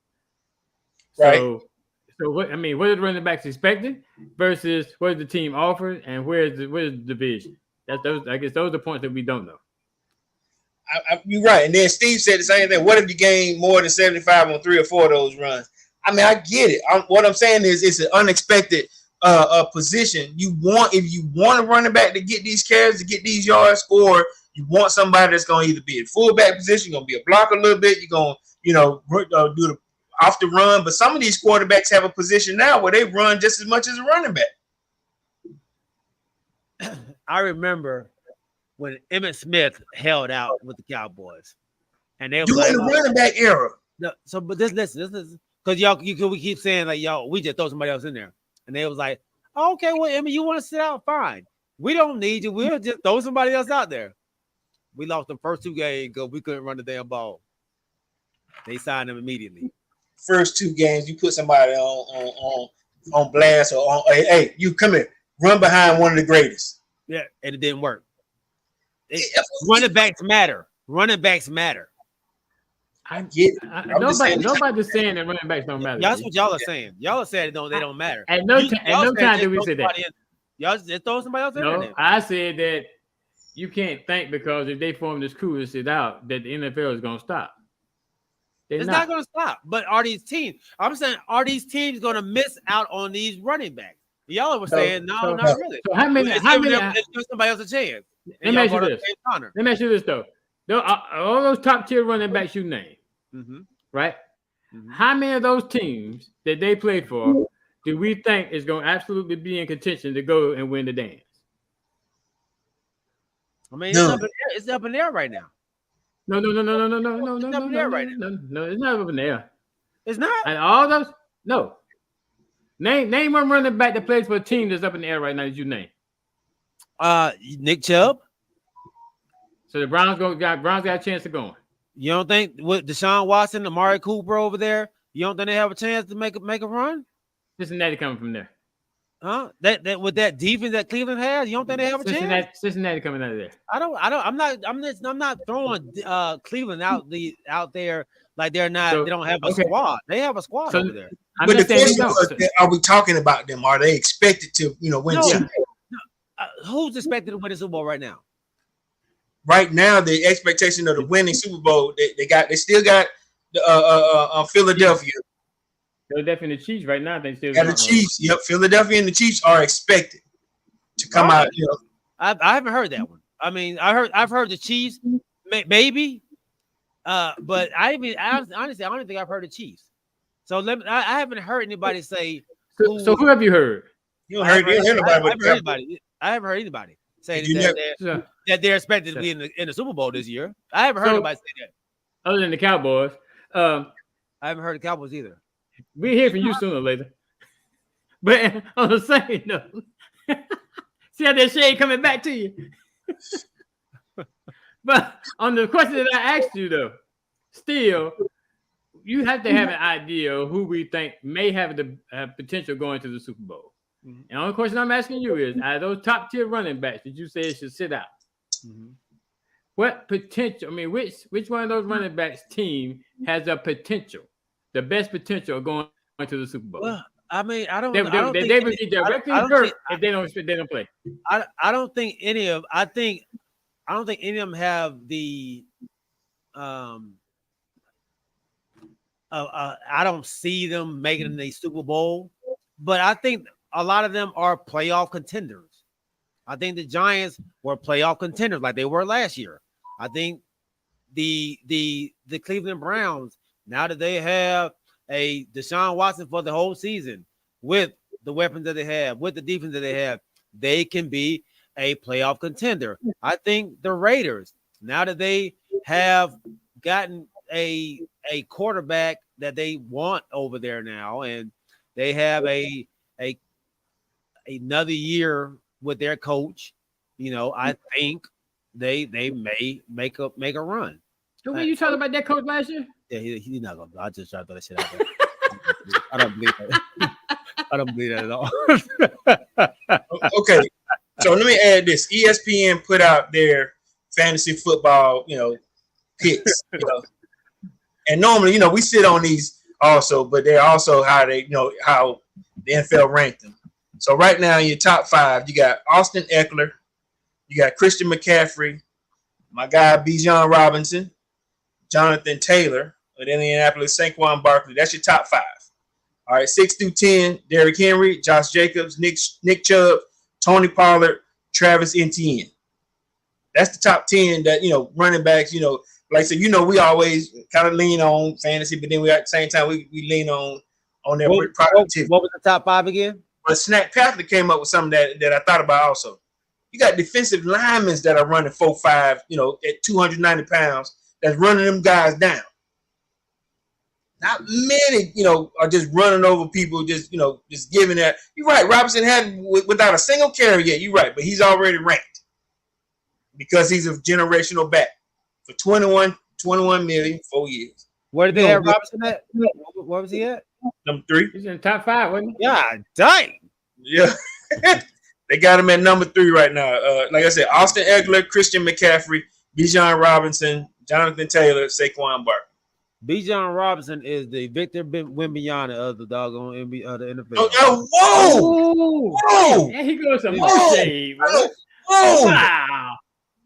Right. So what are the running backs expecting versus what is the team offering, and where's the division? I guess those are the points that we don't know. You're right. And then Steve said the same thing. What if you gain more than 75 on 3 or 4 of those runs? I mean, I get it. What I'm saying is it's an unexpected position. If you want a running back to get these carries, to get these yards, or you want somebody that's going to either be in fullback position, going to be a blocker a little bit, you're going to do the off the run. But some of these quarterbacks have a position now where they run just as much as a running back. I remember when Emmitt Smith held out with the Cowboys, and they were like, the running back era. No, so, but this is because we keep saying like, we just throw somebody else in there, and they was like, oh, okay, well, Emmitt, you want to sit out? Fine. We don't need you. We'll just throw somebody else out there. We lost the first 2 games because we couldn't run the damn ball. They signed him immediately. First 2 games, you put somebody on blast or on, hey, you come here, run behind one of the greatest. Yeah, and it didn't work. Running backs matter. Running backs matter. I get it. Nobody's saying that running backs don't matter. That's what y'all are saying. Y'all are saying they don't matter. At no time did we say that. Y'all just throw somebody else in there. No, I said that you can't think because if they form this crew and sit out that the NFL is going to stop. It's not going to stop. But are these teams going to miss out on these running backs? Y'all were saying not really. So how many? Give somebody else a chance. Let me ask you this though. All those top tier running backs you name, right? Mm-hmm. How many of those teams that they play for do we think is going to absolutely be in contention to go and win the dance? I mean, it's up in the air right now. No. It's up in the air right now. No, it's not up in the air. It's not. And all those, no. Name one running back that plays for a team that's up in the air right now that you name. Nick Chubb. So the Browns got a chance of going. You don't think with Deshaun Watson, Amari Cooper over there, you don't think they have a chance to make a run? Cincinnati coming from there. Huh? That with that defense that Cleveland has, you don't think they have a chance? Cincinnati coming out of there. I'm not throwing Cleveland out there like they don't have a okay. squad. They have a squad over there. But the question was, are we talking about them? Are they expected to, win Super Bowl? Who's expected to win the Super Bowl right now? Right now, the expectation of the winning Super Bowl, they still got Philadelphia. Philadelphia and the Chiefs right now. They still got the Chiefs. Yep, Philadelphia and the Chiefs are expected to come out. I haven't heard that one. I mean, I've heard the Chiefs, maybe, but honestly, I don't think I've heard the Chiefs. So I haven't heard anybody say. So who have you heard? You heard anybody. I haven't heard anybody say that they're expected to be in the Super Bowl this year. I haven't heard anybody say that. Other than the Cowboys, I haven't heard the Cowboys either. We'll hear from you sooner or later. But on the same note, see how that shade coming back to you. But on the question that I asked you, though, still, you have to have an idea of who we think may have the potential going to the Super Bowl. Mm-hmm. And the only question I'm asking you is, out of those top tier running backs that you say should sit out, what potential? I mean, which one of those running backs team has a potential, the best potential of going to the Super Bowl? Well, I mean, I don't. They would be directly hurt if they don't play. I don't think any of. I don't think any of them have the. I don't see them making the Super Bowl, but I think a lot of them are playoff contenders. I think the Giants were playoff contenders like they were last year. I think the Cleveland Browns, now that they have a Deshaun Watson for the whole season, with the weapons that they have, with the defense that they have, they can be a playoff contender. I think the Raiders, now that they have gotten a quarterback that they want over there now, and they have another year with their coach, I think they may make a run. So when you talking about that coach last year? Yeah, he's not gonna. I just tried to throw that shit out there. I don't believe that. I don't believe that at all. Okay, so let me add this. ESPN put out their fantasy football, picks. And normally, we sit on these also, but they're also how how the NFL ranked them. So right now, in your top 5, you got Austin Eckler, you got Christian McCaffrey, my guy Bijan Robinson, Jonathan Taylor, of Indianapolis, Saquon Barkley. That's your top 5. All right, 6 through 10, Derrick Henry, Josh Jacobs, Nick Chubb, Tony Pollard, Travis Etienne. That's the top 10 that, running backs, like I said, we always kind of lean on fantasy, but then at the same time, we lean on their productivity. What was the top 5 again? But Snack Panther came up with something that I thought about also. You got defensive linemen that are running 4.5, at 290 pounds, that's running them guys down. Not many, are just running over people, just giving that. You're right. Robinson had without a single carry yet. You're right, but he's already ranked because he's a generational back for 21 million, 4 years. Where did they have Robinson at? Where was he at? Number 3. He's in the top 5, wasn't he? Yeah, dang. Yeah. They got him at number 3 right now. Like I said, Austin Eckler, Christian McCaffrey, Bijan Robinson, Jonathan Taylor, Saquon Barkley. Bijan Robinson is the Victor Wembanyama of the doggone of the NFL. Whoa! Yeah, he goes some more shade. Whoa!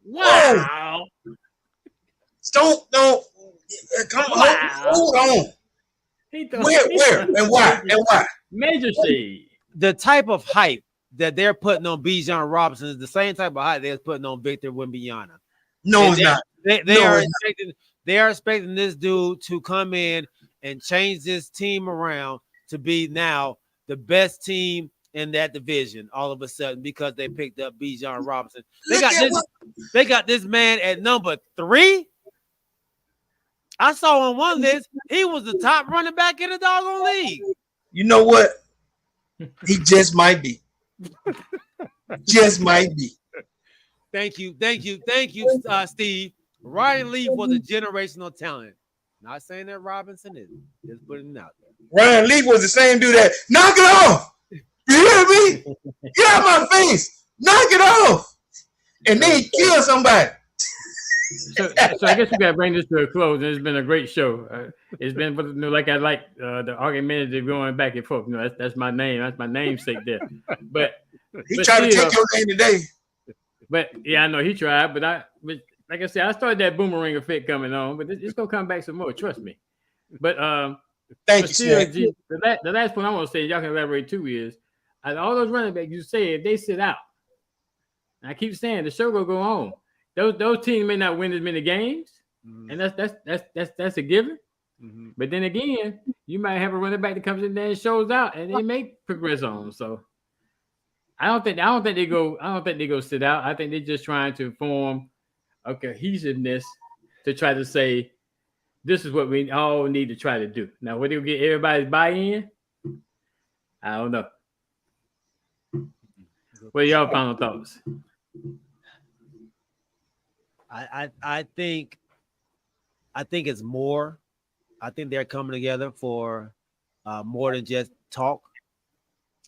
Wow! Don't come on. Hold on. Where and why? Major shade. The type of hype that they're putting on Bijan Robinson is the same type of hype they're putting on Victor Wembanyama. No, it's not. They are expecting this dude to come in and change this team around to be now the best team in that division all of a sudden because they picked up Bijan Robinson. They got this man at number 3. I saw on one list he was the top running back in the doggone league. You know what? He just might be. Just might be. Thank you, Steve. Ryan Leaf was a generational talent. Not saying that Robinson isn't. Just putting it out there. Ryan Leaf was the same dude that knock it off. You hear me? Get out my face. Knock it off. And then kill somebody. So I guess we got to bring this to a close. And it's been a great show. It's been, like I like the argumentative going back and forth. That's my name. That's my namesake there. But he tried to take your name today. But yeah, I know he tried. But like I said, I started that boomerang effect coming on. But it's gonna come back some more. Trust me. But thank you, Snap. The last point I want to say, y'all can elaborate too, is all those running backs you say if they sit out. And I keep saying the show will go on. Those teams may not win as many games, and that's a given. Mm-hmm. But then again, you might have a running back that comes in there and shows out, and they may progress on. So I don't think they go sit out. I think they're just trying to form a cohesiveness to try to say this is what we all need to try to do. Now, whether you get everybody's buy-in, I don't know. What are y'all final thoughts? I think it's more. I think they're coming together for more than just talk.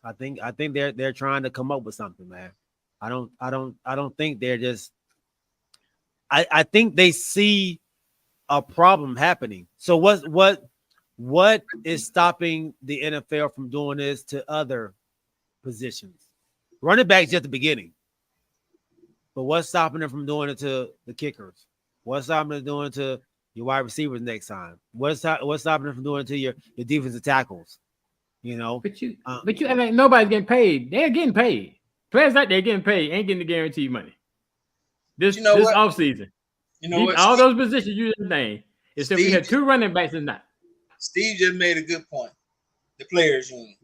I think they're trying to come up with something, man. I don't think they're just. I think they see a problem happening. So what is stopping the NFL from doing this to other positions? Running back's just the beginning. But what's stopping them from doing it to the kickers? What's stopping them from doing it to your wide receivers next time? What's stopping them from doing it to your defensive tackles? You know, but you like nobody's getting paid. They're getting paid. Players out there getting paid ain't getting the guaranteed money. This offseason. You know what? All those positions you just named. Except we had 2 running backs and not. Steve just made a good point. The players union.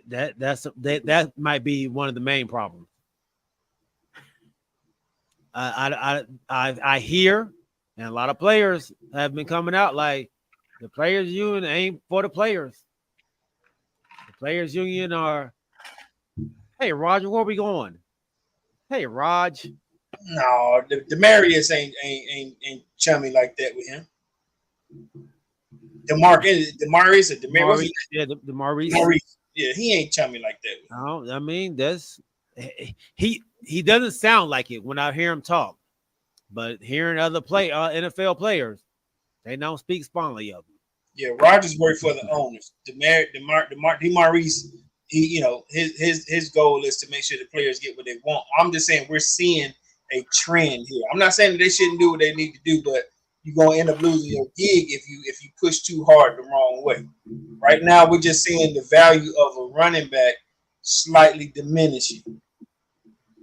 That might be one of the main problems. I hear, and a lot of players have been coming out like the players union ain't for the players. The players union are, hey Roger, where are we going? Hey Raj. No, Demarius ain't chummy like that with him. Demarius. Yeah, Demarius. Yeah, he ain't chummy like that. No, I mean he doesn't sound like it when I hear him talk, but hearing other NFL players, they don't speak fondly of him. Yeah, Rodgers worked for the owners. Demarius, his goal is to make sure the players get what they want. I'm just saying we're seeing a trend here. I'm not saying that they shouldn't do what they need to do, but you're gonna end up losing your gig if you push too hard the wrong way. Right now, we're just seeing the value of a running back slightly diminishing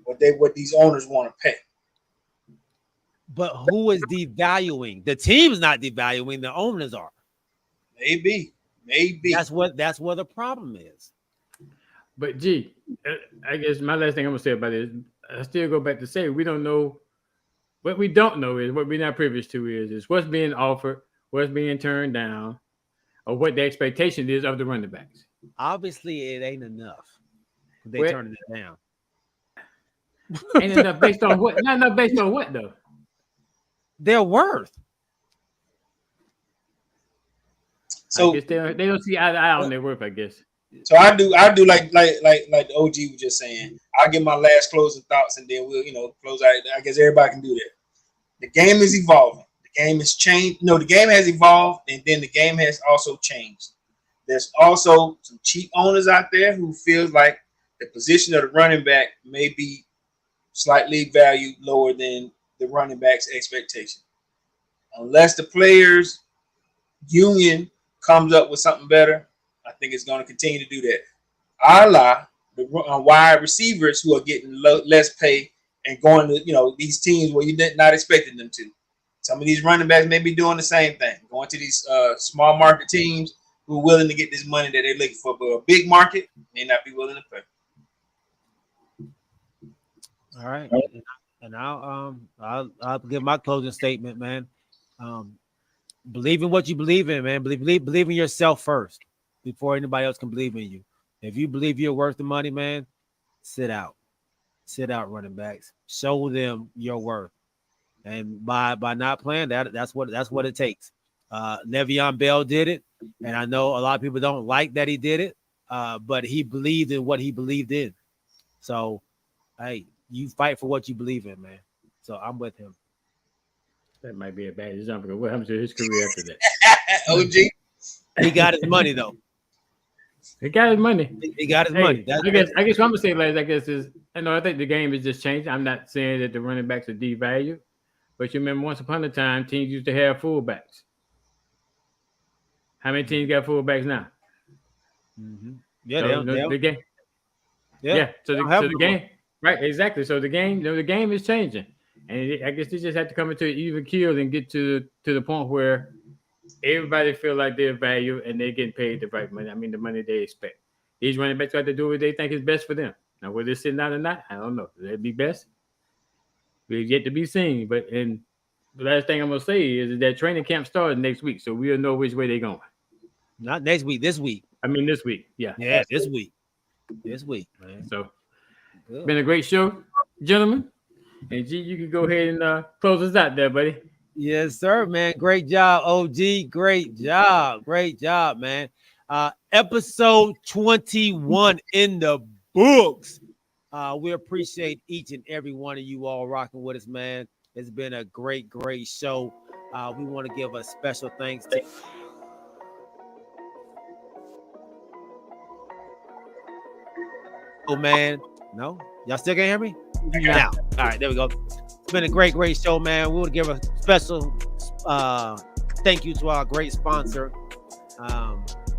what these owners want to pay. But who is devaluing? The team's not devaluing, the owners are. Maybe. That's what the problem is. But G, I guess my last thing I'm gonna say about it is I still go back to say we don't know. What we don't know is what we're not privy to is what's being offered, what's being turned down, or what the expectation is of the running backs. Obviously, it ain't enough. They turning it down. Ain't enough based on what? Not enough based on what though? Their worth. So I guess they don't see eye to eye on their worth, I guess. So I do like the OG was just saying. I'll give my last closing thoughts and then we'll close out. I guess everybody can do that. The game is evolving. The game has changed. No, the game has evolved, and then the game has also changed. There's also some cheap owners out there who feels like the position of the running back may be slightly valued lower than the running back's expectation. Unless the players union comes up with something better, I think it's going to continue to do that. A la the wide receivers who are getting less pay and going to these teams where you're not expecting them to. Some of these running backs may be doing the same thing, going to these small market teams who are willing to get this money that they're looking for, but a big market may not be willing to pay. All right, and I'll give my closing statement, man. Believe in what you believe in, man. Believe in yourself first before anybody else can believe in you. If you believe you're worth the money, man, sit out, running backs. Show them your worth, and by not playing that's what it takes. Le'Veon Bell did it, and I know a lot of people don't like that he did it. but he believed in what he believed in. So, hey, you fight for what you believe in, man. So I'm with him. That might be a bad example. What happened to his career after that? OG. He got his money though. He got his money. He got his money. I guess what I'm gonna say, like, I guess is, I think the game is just changing. I'm not saying that the running backs are devalued, but you remember once upon a time, teams used to have fullbacks. How many teams got fullbacks now? Mm-hmm. Yeah, so the game. Yeah. So the game, right? Exactly. So the game, the game is changing, and I guess they just have to come into an even keel and get to the point where everybody feel like they're valued and they're getting paid the right money. I mean, the money they expect. These running backs have to do what they think is best for them. Now, whether they're sitting out or not, I don't know. That'd be best. We've yet to be seen. But the last thing I'm gonna say is that training camp starts next week, so we'll know which way they're going. Not next week. This week. I mean, this week. Yeah. Yeah, this week. This week, man. So, it's been a great show, gentlemen. And G, you can go ahead and close us out there, buddy. Yes, sir, man. Great job, OG. Great job, man. Episode 21 in the books. We appreciate each and every one of you all rocking with us, man. It's been a great show. We want to give a special thanks to man. No, y'all still can't hear me? Now. All right, there we go. It's been a great show, man. We want to give a special thank you to our great sponsor,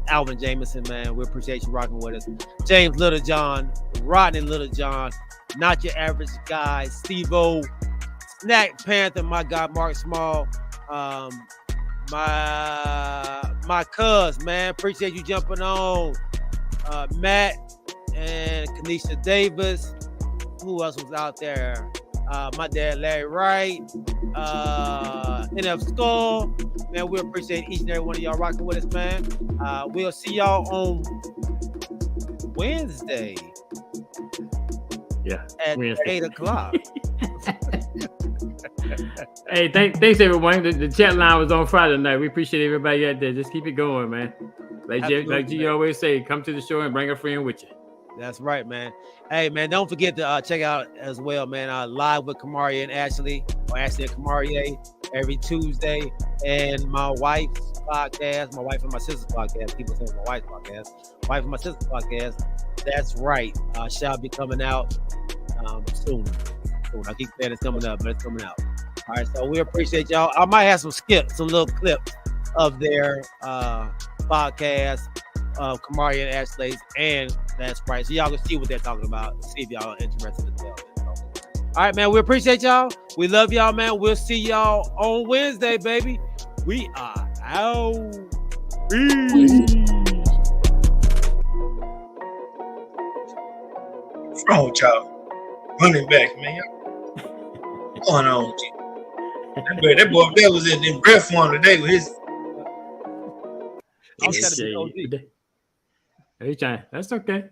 Alvin Jameson, man. We appreciate you rocking with us. James Littlejohn, Rodney Littlejohn, Not Your Average Guy, Steve-O, Snack Panther, my guy Mark Small, my cuz, man. Appreciate you jumping on. Matt and Kanisha Davis. Who else was out there? My dad, Larry Wright, NF Skull. Man, we appreciate each and every one of y'all rocking with us, man. We'll see y'all on Wednesday. Yeah. At 8 o'clock. Hey, thanks everyone. The chat line was on Friday night. We appreciate everybody out there. Just keep it going, man. Like G always say, come to the show and bring a friend with you. That's right, man. Hey, man, don't forget to check out as well, man. Live with Kamaria and Ashley, or Ashley and Kamaria, every Tuesday. And my wife's podcast, my wife and my sister's podcast. People say my wife's podcast. Wife and my sister's podcast. That's right. Shall be coming out soon. I keep saying it's coming up, but it's coming out. All right, so we appreciate y'all. I might have some little clips of their podcast of Kamaria and Ashley's, and that's right. So y'all can see what they're talking about. See if y'all are interested as well. All right, man. We appreciate y'all. We love y'all, man. We'll see y'all on Wednesday, baby. We are out. Peace. What's wrong with y'all? Running back, man. What's going on, G? That boy there was in breath form today with his. That's okay.